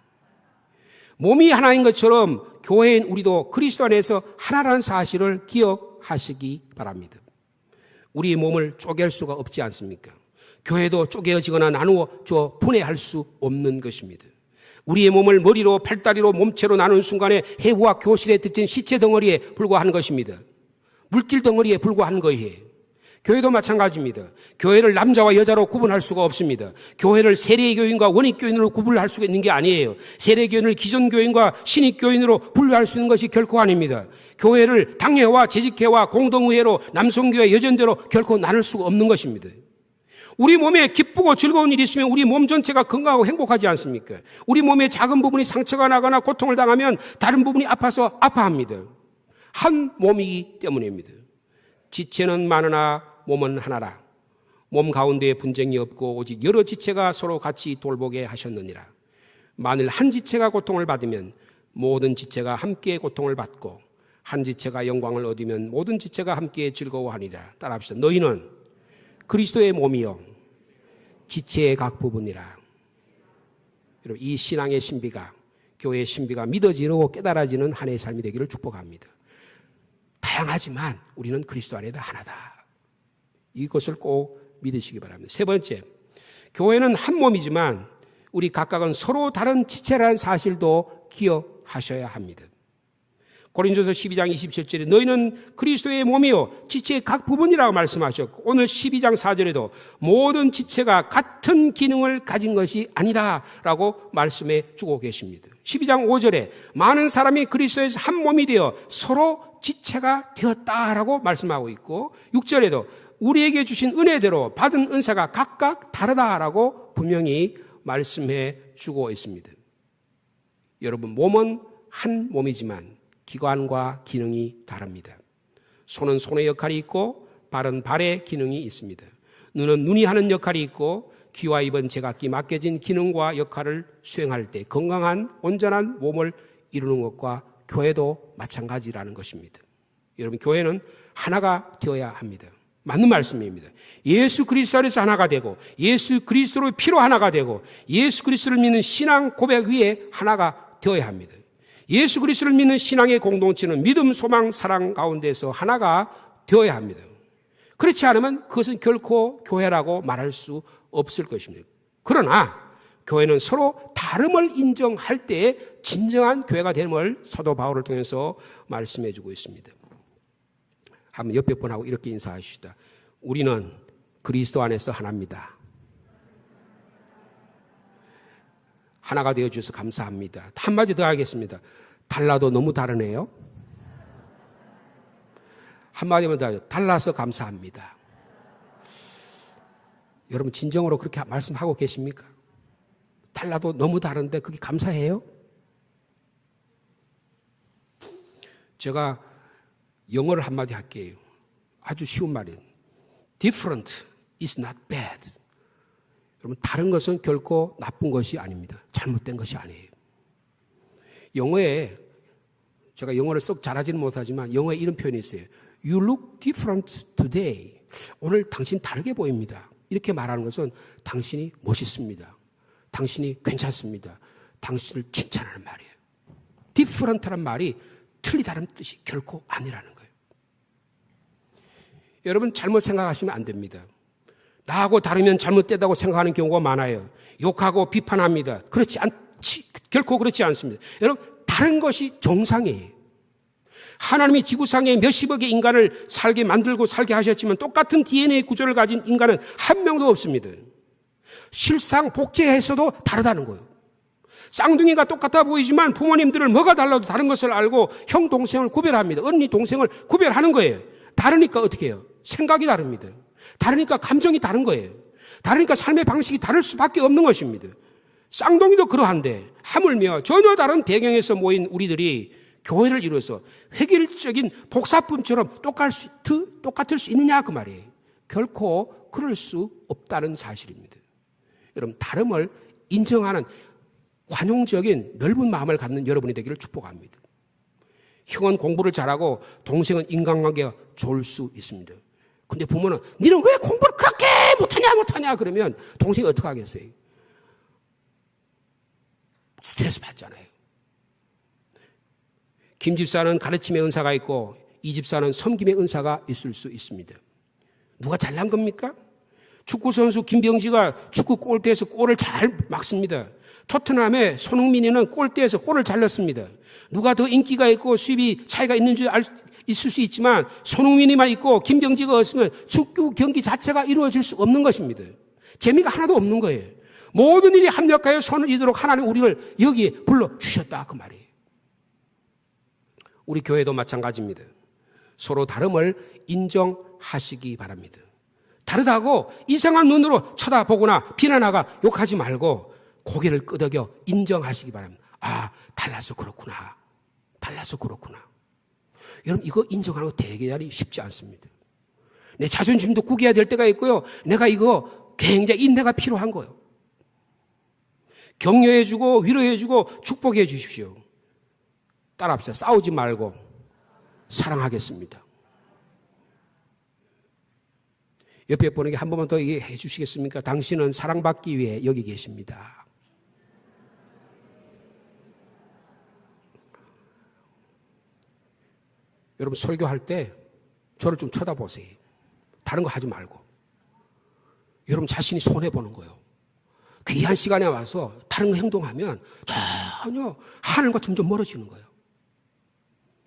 몸이 하나인 것처럼 교회인 우리도 그리스도 안에서 하나라는 사실을 기억하시기 바랍니다. 우리의 몸을 쪼갤 수가 없지 않습니까? 교회도 쪼개어지거나 나누어 분해할 수 없는 것입니다. 우리의 몸을 머리로, 팔다리로, 몸체로 나눈 순간에 해부와 교실에 뜯긴 시체 덩어리에 불과한 것입니다. 물질 덩어리에 불과한 거예요. 교회도 마찬가지입니다. 교회를 남자와 여자로 구분할 수가 없습니다. 교회를 세례교인과 원익교인으로 구분할 수가 있는 게 아니에요. 세례교인을 기존교인과 신익교인으로 분류할 수 있는 것이 결코 아닙니다. 교회를 당회와 재직회와 공동의회로 남성교회, 여전대로 결코 나눌 수가 없는 것입니다. 우리 몸에 기쁘고 즐거운 일이 있으면 우리 몸 전체가 건강하고 행복하지 않습니까? 우리 몸의 작은 부분이 상처가 나거나 고통을 당하면 다른 부분이 아파서 아파합니다. 한 몸이기 때문입니다. 지체는 많으나 몸은 하나라. 몸 가운데에 분쟁이 없고 오직 여러 지체가 서로 같이 돌보게 하셨느니라. 만일 한 지체가 고통을 받으면 모든 지체가 함께 고통을 받고 한 지체가 영광을 얻으면 모든 지체가 함께 즐거워하니라. 따라합시다. 너희는 그리스도의 몸이요 지체의 각 부분이라. 여러분, 이 신앙의 신비가, 교회의 신비가 믿어지고 깨달아지는 한 해의 삶이 되기를 축복합니다. 다양하지만 우리는 그리스도 안에다 하나다. 이것을 꼭 믿으시기 바랍니다. 세 번째, 교회는 한 몸이지만 우리 각각은 서로 다른 지체라는 사실도 기억하셔야 합니다. 고린도서 12장 27절에 너희는 그리스도의 몸이요 지체의 각 부분이라고 말씀하셨고, 오늘 12장 4절에도 모든 지체가 같은 기능을 가진 것이 아니다라고 말씀해 주고 계십니다. 12장 5절에 많은 사람이 그리스도에서 한 몸이 되어 서로 지체가 되었다라고 말씀하고 있고, 6절에도 우리에게 주신 은혜대로 받은 은사가 각각 다르다라고 분명히 말씀해 주고 있습니다. 여러분, 몸은 한 몸이지만 기관과 기능이 다릅니다. 손은 손의 역할이 있고 발은 발의 기능이 있습니다. 눈은 눈이 하는 역할이 있고 귀와 입은 제각기 맡겨진 기능과 역할을 수행할 때 건강한 온전한 몸을 이루는 것과 교회도 마찬가지라는 것입니다. 여러분, 교회는 하나가 되어야 합니다. 맞는 말씀입니다. 예수 그리스도 안에서 하나가 되고 예수 그리스도의 피로 하나가 되고 예수 그리스도를 믿는 신앙 고백 위에 하나가 되어야 합니다. 예수 그리스도를 믿는 신앙의 공동체는 믿음, 소망, 사랑 가운데서 하나가 되어야 합니다. 그렇지 않으면 그것은 결코 교회라고 말할 수 없을 것입니다. 그러나 교회는 서로 다름을 인정할 때에 진정한 교회가 됨을 사도 바울을 통해서 말씀해 주고 있습니다. 한번 옆에 분하고 이렇게 인사하시다. 우리는 그리스도 안에서 하나입니다. 하나가 되어주셔서 감사합니다. 한마디 더 하겠습니다. 달라도 너무 다르네요. 한마디만 더 하죠. 달라서 감사합니다. 여러분, 진정으로 그렇게 말씀하고 계십니까? 달라도 너무 다른데 그게 감사해요? 제가 영어를 한마디 할게요. 아주 쉬운 말이에요. Different is not bad. 여러분, 다른 것은 결코 나쁜 것이 아닙니다. 잘못된 것이 아니에요. 영어에, 제가 영어를 썩 잘하지는 못하지만 영어에 이런 표현이 있어요. You look different today. 오늘 당신 다르게 보입니다. 이렇게 말하는 것은 당신이 멋있습니다. 당신이 괜찮습니다. 당신을 칭찬하는 말이에요. different라는 말이 틀리다는 뜻이 결코 아니라는 거예요. 여러분, 잘못 생각하시면 안 됩니다. 나하고 다르면 잘못되다고 생각하는 경우가 많아요. 욕하고 비판합니다. 결코 그렇지 않습니다. 여러분, 다른 것이 정상이에요. 하나님이 지구상에 몇십억의 인간을 살게 만들고 살게 하셨지만 똑같은 DNA 구조를 가진 인간은 한 명도 없습니다. 실상 복제했어도 다르다는 거예요. 쌍둥이가 똑같아 보이지만 부모님들을 뭐가 달라도 다른 것을 알고 형, 동생을 구별합니다. 언니, 동생을 구별하는 거예요. 다르니까 어떻게 해요? 생각이 다릅니다. 다르니까 감정이 다른 거예요. 다르니까 삶의 방식이 다를 수밖에 없는 것입니다. 쌍둥이도 그러한데 하물며 전혀 다른 배경에서 모인 우리들이 교회를 이루어서 획일적인 복사품처럼 똑같을 수 있느냐 그 말이에요. 결코 그럴 수 없다는 사실입니다. 여러분, 다름을 인정하는 관용적인 넓은 마음을 갖는 여러분이 되기를 축복합니다. 형은 공부를 잘하고 동생은 인간관계가 좋을 수 있습니다. 근데 부모는 너는 왜 공부를 그렇게 못하냐 그러면 동생이 어떻게 하겠어요? 스트레스 받잖아요. 김 집사는 가르침의 은사가 있고 이 집사는 섬김의 은사가 있을 수 있습니다. 누가 잘난 겁니까? 축구선수 김병지가 축구 골대에서 골을 잘 막습니다. 토트넘의 손흥민이는 골대에서 골을 잘 넣습니다. 누가 더 인기가 있고 수입이 차이가 있는지 있을 수 있지만 손흥민이만 있고 김병지가 없으면 축구 경기 자체가 이루어질 수 없는 것입니다. 재미가 하나도 없는 거예요. 모든 일이 합력하여 손을 이도록 하나님 우리를 여기에 불러주셨다 그 말이에요. 우리 교회도 마찬가지입니다. 서로 다름을 인정하시기 바랍니다. 다르다고 이상한 눈으로 쳐다보거나 비난하거나 욕하지 말고 고개를 끄덕여 인정하시기 바랍니다. 아, 달라서 그렇구나. 여러분, 이거 인정하는 거 되게 쉽지 않습니다. 내 자존심도 구겨야 될 때가 있고요. 내가 이거 굉장히 인내가 필요한 거예요. 격려해주고 위로해주고 축복해 주십시오. 따라합시다. 싸우지 말고 사랑하겠습니다. 옆에 보는 게 한 번만 더 얘기해 주시겠습니까? 당신은 사랑받기 위해 여기 계십니다. 여러분, 설교할 때 저를 좀 쳐다보세요. 다른 거 하지 말고. 여러분 자신이 손해보는 거예요. 귀한 시간에 와서 다른 거 행동하면 전혀 하늘과 점점 멀어지는 거예요.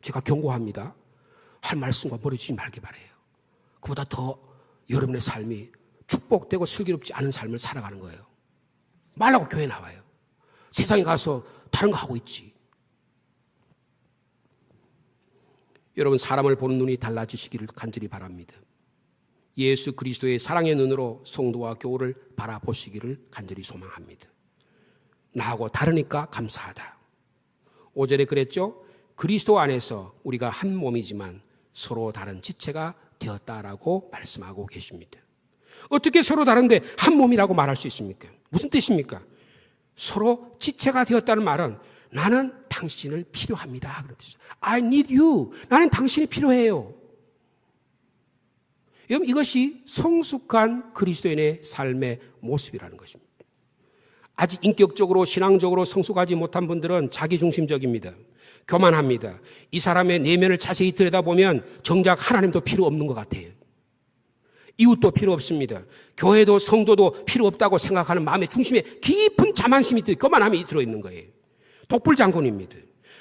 제가 경고합니다. 할 말씀과 멀어지지 말기 바라요. 그보다 더 여러분의 삶이 축복되고 슬기롭지 않은 삶을 살아가는 거예요. 말라고 교회 나와요. 세상에 가서 다른 거 하고 있지. 여러분, 사람을 보는 눈이 달라지시기를 간절히 바랍니다. 예수 그리스도의 사랑의 눈으로 성도와 교우를 바라보시기를 간절히 소망합니다. 나하고 다르니까 감사하다. 5절에 그랬죠? 그리스도 안에서 우리가 한 몸이지만 서로 다른 지체가 되었다라고 말씀하고 계십니다. 어떻게 서로 다른데 한 몸이라고 말할 수 있습니까? 무슨 뜻입니까? 서로 지체가 되었다는 말은 나는 당신을 필요합니다. 그런 뜻이에요. I need you. 나는 당신이 필요해요. 여러분, 이것이 성숙한 그리스도인의 삶의 모습이라는 것입니다. 아직 인격적으로 신앙적으로 성숙하지 못한 분들은 자기중심적입니다. 교만합니다. 이 사람의 내면을 자세히 들여다보면 정작 하나님도 필요 없는 것 같아요. 이웃도 필요 없습니다. 교회도 성도도 필요 없다고 생각하는 마음의 중심에 깊은 자만심이 교만함이 들어있는 거예요. 독불장군입니다.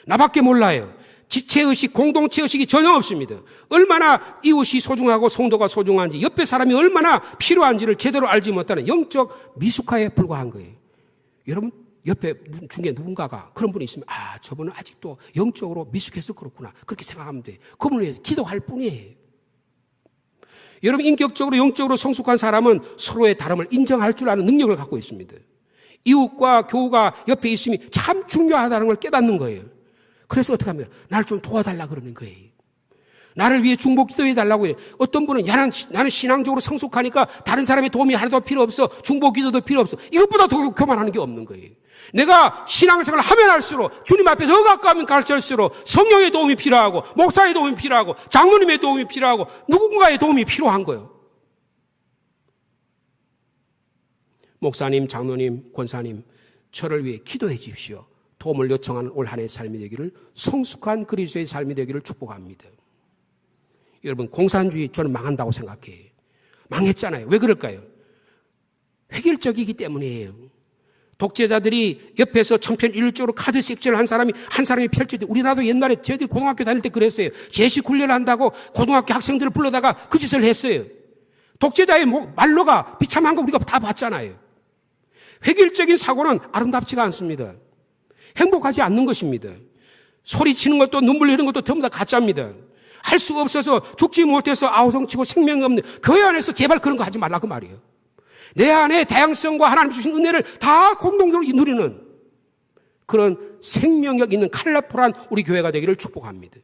나밖에 몰라요. 지체의식, 공동체의식이 전혀 없습니다. 얼마나 이웃이 소중하고 성도가 소중한지, 옆에 사람이 얼마나 필요한지를 제대로 알지 못하는 영적 미숙화에 불과한 거예요. 여러분, 옆에 중에 누군가가 그런 분이 있으면 저분은 아직도 영적으로 미숙해서 그렇구나. 그렇게 생각하면 돼요. 그분을 위해서 기도할 뿐이에요. 여러분, 인격적으로 영적으로 성숙한 사람은 서로의 다름을 인정할 줄 아는 능력을 갖고 있습니다. 이웃과 교우가 옆에 있음이 참 중요하다는 걸 깨닫는 거예요. 그래서 어떻게 합니까? 나를 좀 도와달라 그러는 거예요. 나를 위해 중보 기도해 달라고 해요. 어떤 분은 나는 신앙적으로 성숙하니까 다른 사람의 도움이 하나도 필요 없어. 중보 기도도 필요 없어. 이것보다 더 교만하는 게 없는 거예요. 내가 신앙생활을 하면 할수록 주님 앞에 더 가까우면 갈수록 성령의 도움이 필요하고 목사의 도움이 필요하고 장로님의 도움이 필요하고 누군가의 도움이 필요한 거예요. 목사님, 장로님, 권사님, 저를 위해 기도해 주십시오. 도움을 요청하는 올 한 해의 삶이 되기를, 성숙한 그리스도의 삶이 되기를 축복합니다. 여러분, 공산주의 저는 망한다고 생각해요. 망했잖아요. 왜 그럴까요? 획일적이기 때문이에요. 독재자들이 옆에서 청편일률적으로 카드 색칠을 한 사람이 펼칠 때, 우리나라도 옛날에 저희들이 고등학교 다닐 때 그랬어요. 제식 훈련을 한다고 고등학교 학생들을 불러다가 그 짓을 했어요. 독재자의 말로가 비참한 거 우리가 다 봤잖아요. 획일적인 사고는 아름답지가 않습니다. 행복하지 않는 것입니다. 소리치는 것도 눈물 흘리는 것도 전부 다 가짜입니다. 할 수 없어서 죽지 못해서 아우성치고 생명이 없는 교회 안에서 제발 그런 거 하지 말라고 말이에요. 내 안에 다양성과 하나님 주신 은혜를 다 공동적으로 누리는 그런 생명력 있는 컬러풀한 우리 교회가 되기를 축복합니다.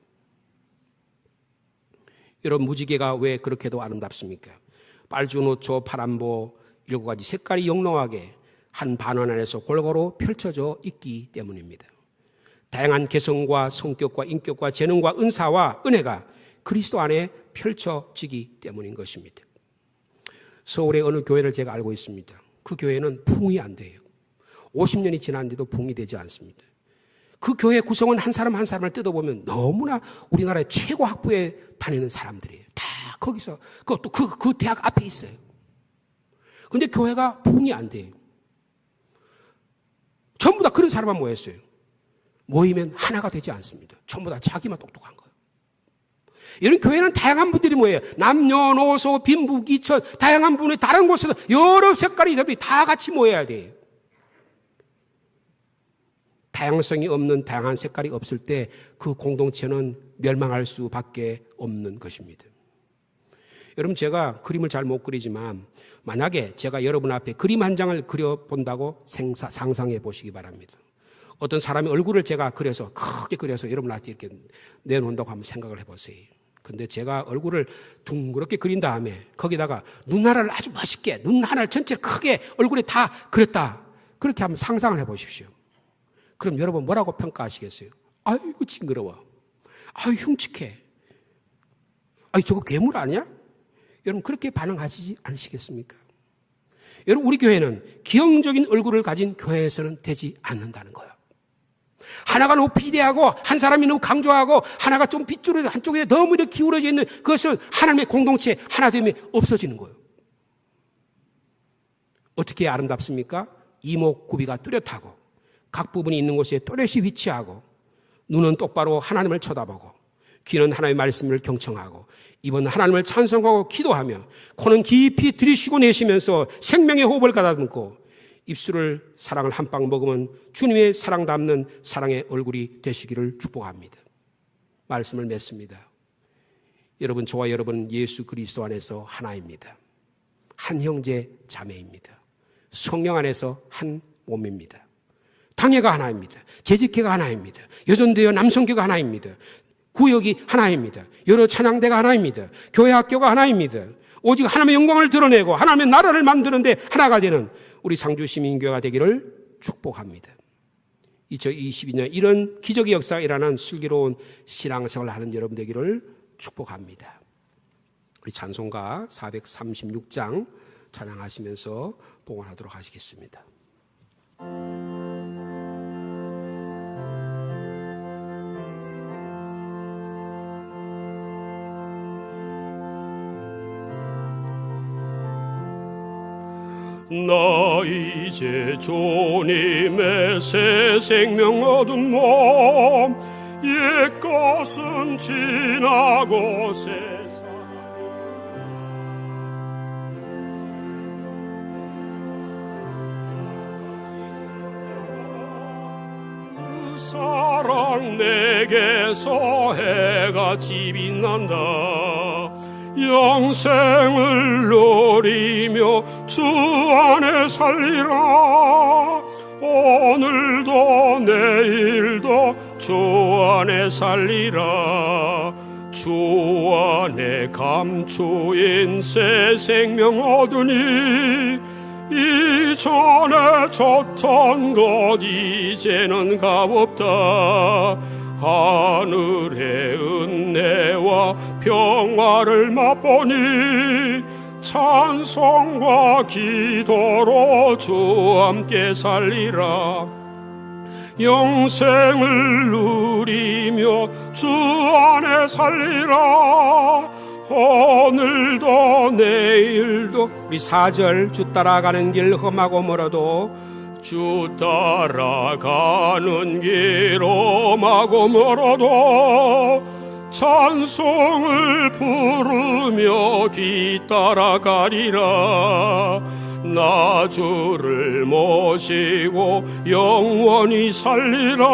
여러분, 무지개가 왜 그렇게도 아름답습니까? 빨주노초, 파란보, 7가지 색깔이 영롱하게 한 반원 안에서 골고루 펼쳐져 있기 때문입니다. 다양한 개성과 성격과 인격과 재능과 은사와 은혜가 그리스도 안에 펼쳐지기 때문인 것입니다. 서울의 어느 교회를 제가 알고 있습니다. 그 교회는 부흥이 안 돼요. 50년이 지났는데도 부흥이 되지 않습니다. 그 교회 구성원 한 사람 한 사람을 뜯어보면 너무나 우리나라의 최고 학부에 다니는 사람들이에요. 다 거기서 그것도 그 대학 앞에 있어요. 그런데 교회가 부흥이 안 돼요. 전부 다 그런 사람만 모였어요. 모이면 하나가 되지 않습니다. 전부 다 자기만 똑똑한 거예요. 이런 교회는 다양한 분들이 모여요. 남녀노소 빈부귀천 다양한 분이 다른 곳에서 여러 색깔이 다 같이 모여야 돼요. 다양성이 없는 다양한 색깔이 없을 때 그 공동체는 멸망할 수밖에 없는 것입니다. 여러분, 제가 그림을 잘 못 그리지만 만약에 제가 여러분 앞에 그림 한 장을 그려본다고 상상해 보시기 바랍니다. 어떤 사람의 얼굴을 제가 그려서 크게 그려서 여러분한테 이렇게 내놓는다고 한번 생각을 해보세요. 근데 제가 얼굴을 둥그렇게 그린 다음에 거기다가 눈 하나를 아주 멋있게 눈 하나를 전체를 크게 얼굴에 다 그렸다. 그렇게 한번 상상을 해보십시오. 그럼 여러분 뭐라고 평가하시겠어요? 아이고 징그러워. 아유 흉측해. 아유 저거 괴물 아니야? 여러분 그렇게 반응하시지 않으시겠습니까? 여러분 우리 교회는 기형적인 얼굴을 가진 교회에서는 되지 않는다는 거예요. 하나가 너무 비대하고 한 사람이 너무 강조하고 하나가 좀 빗줄을 한쪽에 너무 이렇게 기울어져 있는 그것은 하나님의 공동체 하나됨이 없어지는 거예요. 어떻게 아름답습니까? 이목구비가 뚜렷하고 각 부분이 있는 곳에 또렷이 위치하고 눈은 똑바로 하나님을 쳐다보고 귀는 하나님의 말씀을 경청하고 입은 하나님을 찬송하고 기도하며 코는 깊이 들이쉬고 내쉬면서 생명의 호흡을 가다듬고 입술을 사랑을 한 빵 먹으면 주님의 사랑 담는 사랑의 얼굴이 되시기를 축복합니다. 말씀을 맺습니다. 여러분, 저와 여러분 예수 그리스도 안에서 하나입니다. 한 형제 자매입니다. 성령 안에서 한 몸입니다. 당회가 하나입니다. 재직회가 하나입니다. 여전대여 남성교가 하나입니다. 구역이 하나입니다. 여러 찬양대가 하나입니다. 교회 학교가 하나입니다. 오직 하나님의 영광을 드러내고 하나님의 나라를 만드는데 하나가 되는 우리 상주시민교회가 되기를 축복합니다. 2022년 이런 기적의 역사가 일어나는 슬기로운 신앙생활을 하는 여러분 되기를 축복합니다. 우리 찬송가 436장 찬양하시면서 봉헌하도록 하시겠습니다.
나 이제 주님의 새 생명 얻은 몸 옛것은 지나고 세상 그 사랑 내게서 해같이 빛난다. 영생을 누리며 주 안에 살리라. 오늘도 내일도 주 안에 살리라. 주 안에 감추인 새 생명 얻으니 이전에 줬던 것 이제는 값없다. 하늘의 은혜와 평화를 맛보니 찬송과 기도로 주 함께 살리라. 영생을 누리며 주 안에 살리라. 오늘도 내일도
우리 4절 주 따라가는 길 험하고 멀어도
주 따라가는 길 험하고 멀어도 찬송을 부르며 뒤따라가리라. 나 주를 모시고 영원히 살리라.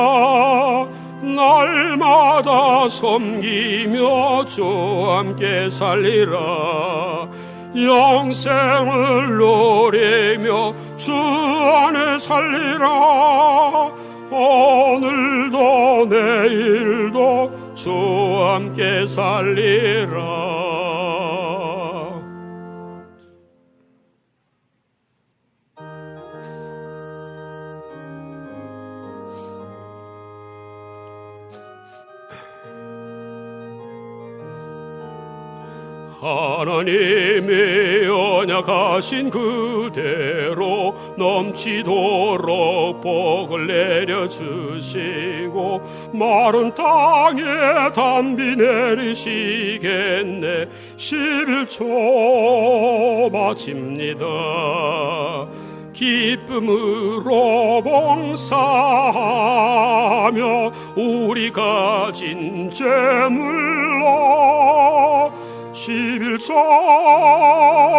날마다 섬기며 주와 함께 살리라. 영생을 누리며 주 안에 살리라. 오늘도 내일도 주와 함께 살리라. 하나님의 언약하신 그대로 넘치도록 복을 내려주시고 마른 땅에 단비 내리시겠네. 11초 마칩니다. 기쁨으로 봉사하며 우리 가진 재물로 11조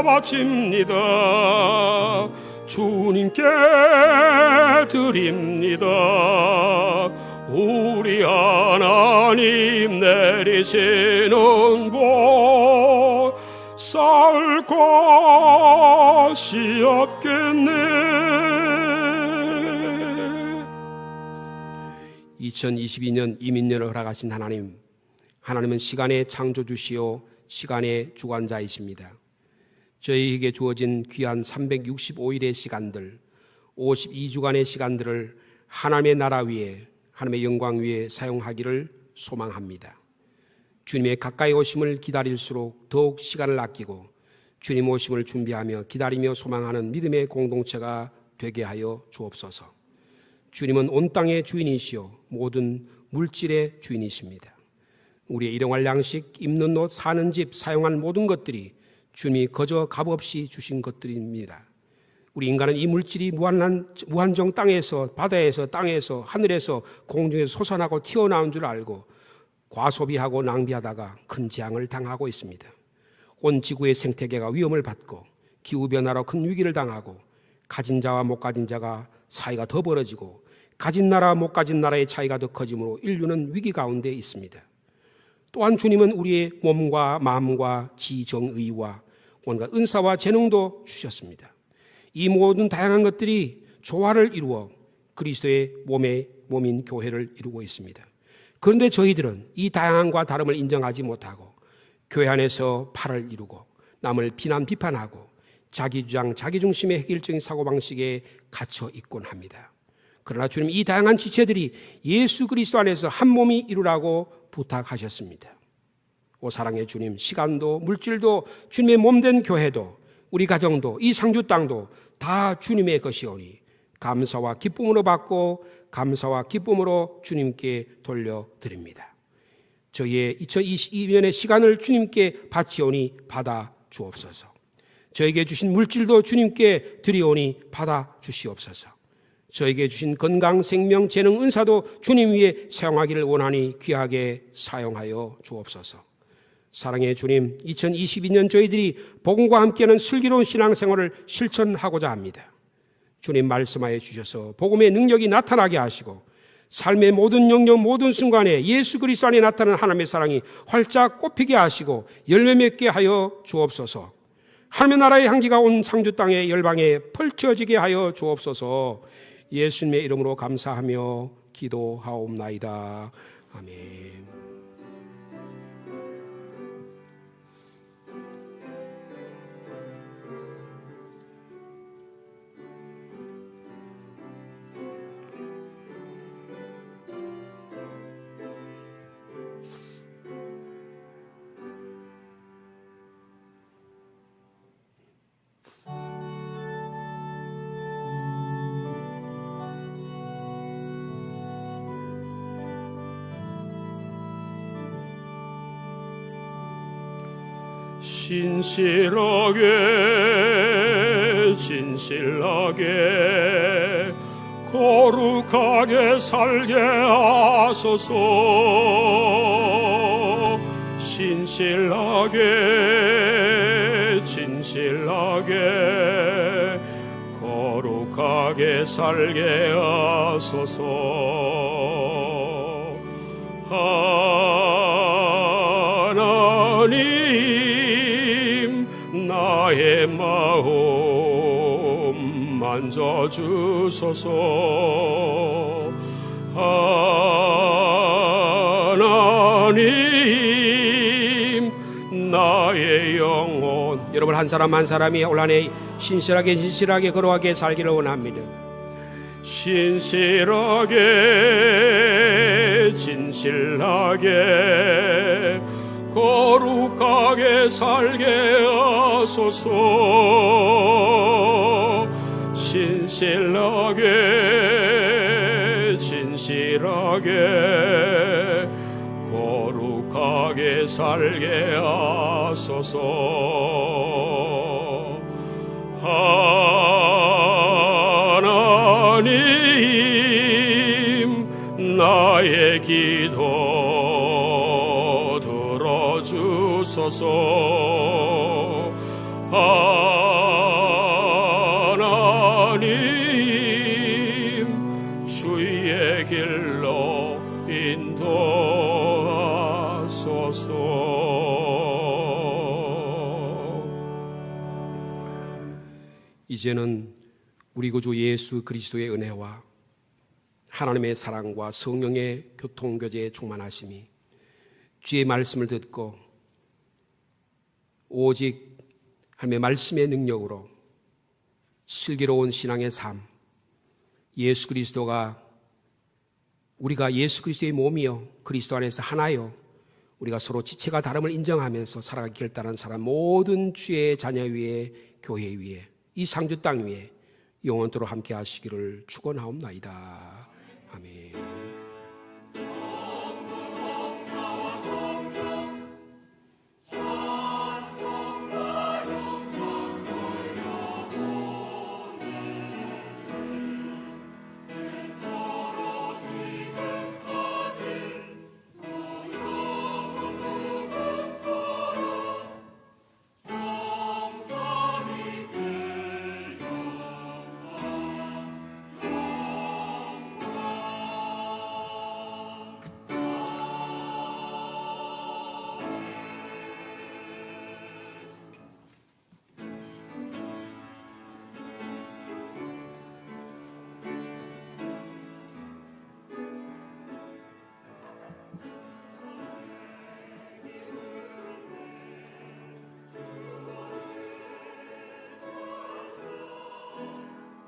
바칩니다. 주님께 드립니다. 우리 하나님 내리시는 복 쌓을 것이 없겠네.
2022년 이민년을 허락하신 하나님, 하나님은 시간의 창조주시요 시간의 주관자이십니다. 저희에게 주어진 귀한 365일의 시간들, 52주간의 시간들을 하나님의 나라 위에, 하나님의 영광 위에 사용하기를 소망합니다. 주님의 가까이 오심을 기다릴수록 더욱 시간을 아끼고 주님 오심을 준비하며 기다리며 소망하는 믿음의 공동체가 되게 하여 주옵소서. 주님은 온 땅의 주인이시요 모든 물질의 주인이십니다. 우리의 일용할 양식, 입는 옷, 사는 집, 사용할 모든 것들이 주님이 거저 값없이 주신 것들입니다. 우리 인간은 이 물질이 무한정 땅에서, 바다에서, 땅에서, 하늘에서, 공중에서 솟아나고 튀어나온 줄 알고 과소비하고 낭비하다가 큰 재앙을 당하고 있습니다. 온 지구의 생태계가 위험을 받고 기후변화로 큰 위기를 당하고 가진 자와 못 가진 자가 사이가 더 벌어지고 가진 나라와 못 가진 나라의 차이가 더 커지므로 인류는 위기 가운데 있습니다. 또한 주님은 우리의 몸과 마음과 지정의와 온갖 은사와 재능도 주셨습니다. 이 모든 다양한 것들이 조화를 이루어 그리스도의 몸인 교회를 이루고 있습니다. 그런데 저희들은 이 다양함과 다름을 인정하지 못하고 교회 안에서 팔을 이루고 남을 비난비판하고 자기주장, 자기중심의 획일적인 사고방식에 갇혀 있곤 합니다. 그러나 주님 이 다양한 지체들이 예수 그리스도 안에서 한 몸이 이루라고 부탁하셨습니다. 오 사랑의 주님, 시간도 물질도 주님의 몸된 교회도 우리 가정도 이 상주 땅도 다 주님의 것이오니 감사와 기쁨으로 받고 감사와 기쁨으로 주님께 돌려드립니다. 저희의 2022년의 시간을 주님께 바치오니 받아 주옵소서. 저에게 주신 물질도 주님께 드리오니 받아 주시옵소서. 저에게 주신 건강, 생명, 재능, 은사도 주님 위에 사용하기를 원하니 귀하게 사용하여 주옵소서. 사랑의 주님, 2022년 저희들이 복음과 함께하는 슬기로운 신앙생활을 실천하고자 합니다. 주님 말씀하여 주셔서 복음의 능력이 나타나게 하시고 삶의 모든 영역, 모든 순간에 예수 그리스도 안에 나타나는 하나님의 사랑이 활짝 꽃피게 하시고 열매 맺게 하여 주옵소서. 하나님의 나라의 향기가 온 상주 땅의 열방에 펼쳐지게 하여 주옵소서. 예수님의 이름으로 감사하며 기도하옵나이다. 아멘.
진실하게 거룩하게 살게 하소서. 진실하게 거룩하게 살게 하소서. 하나님 나의 마음 만져주소서. 하나님 나의 영혼,
여러분 한 사람 한 사람이 올 한 해 신실하게 거룩하게 살기를 원합니다.
신실하게 진실하게 거룩하게 살게 하소서. 신실하게 진실하게 거룩하게 살게 하소서. 하나님 나의 기도 들어주소서. 하나님 주의 길로 인도하소서.
이제는 우리 구주 예수 그리스도의 은혜와 하나님의 사랑과 성령의 교통교제에 충만하심이 주의 말씀을 듣고 오직 하나님의 말씀의 능력으로 슬기로운 신앙의 삶, 예수 그리스도가 우리가 예수 그리스도의 몸이요 그리스도 안에서 하나요 우리가 서로 지체가 다름을 인정하면서 살아가기 결단한 사람 모든 주의 자녀 위에 교회 위에 이 상주 땅 위에 영원토록 함께 하시기를 축원하옵나이다.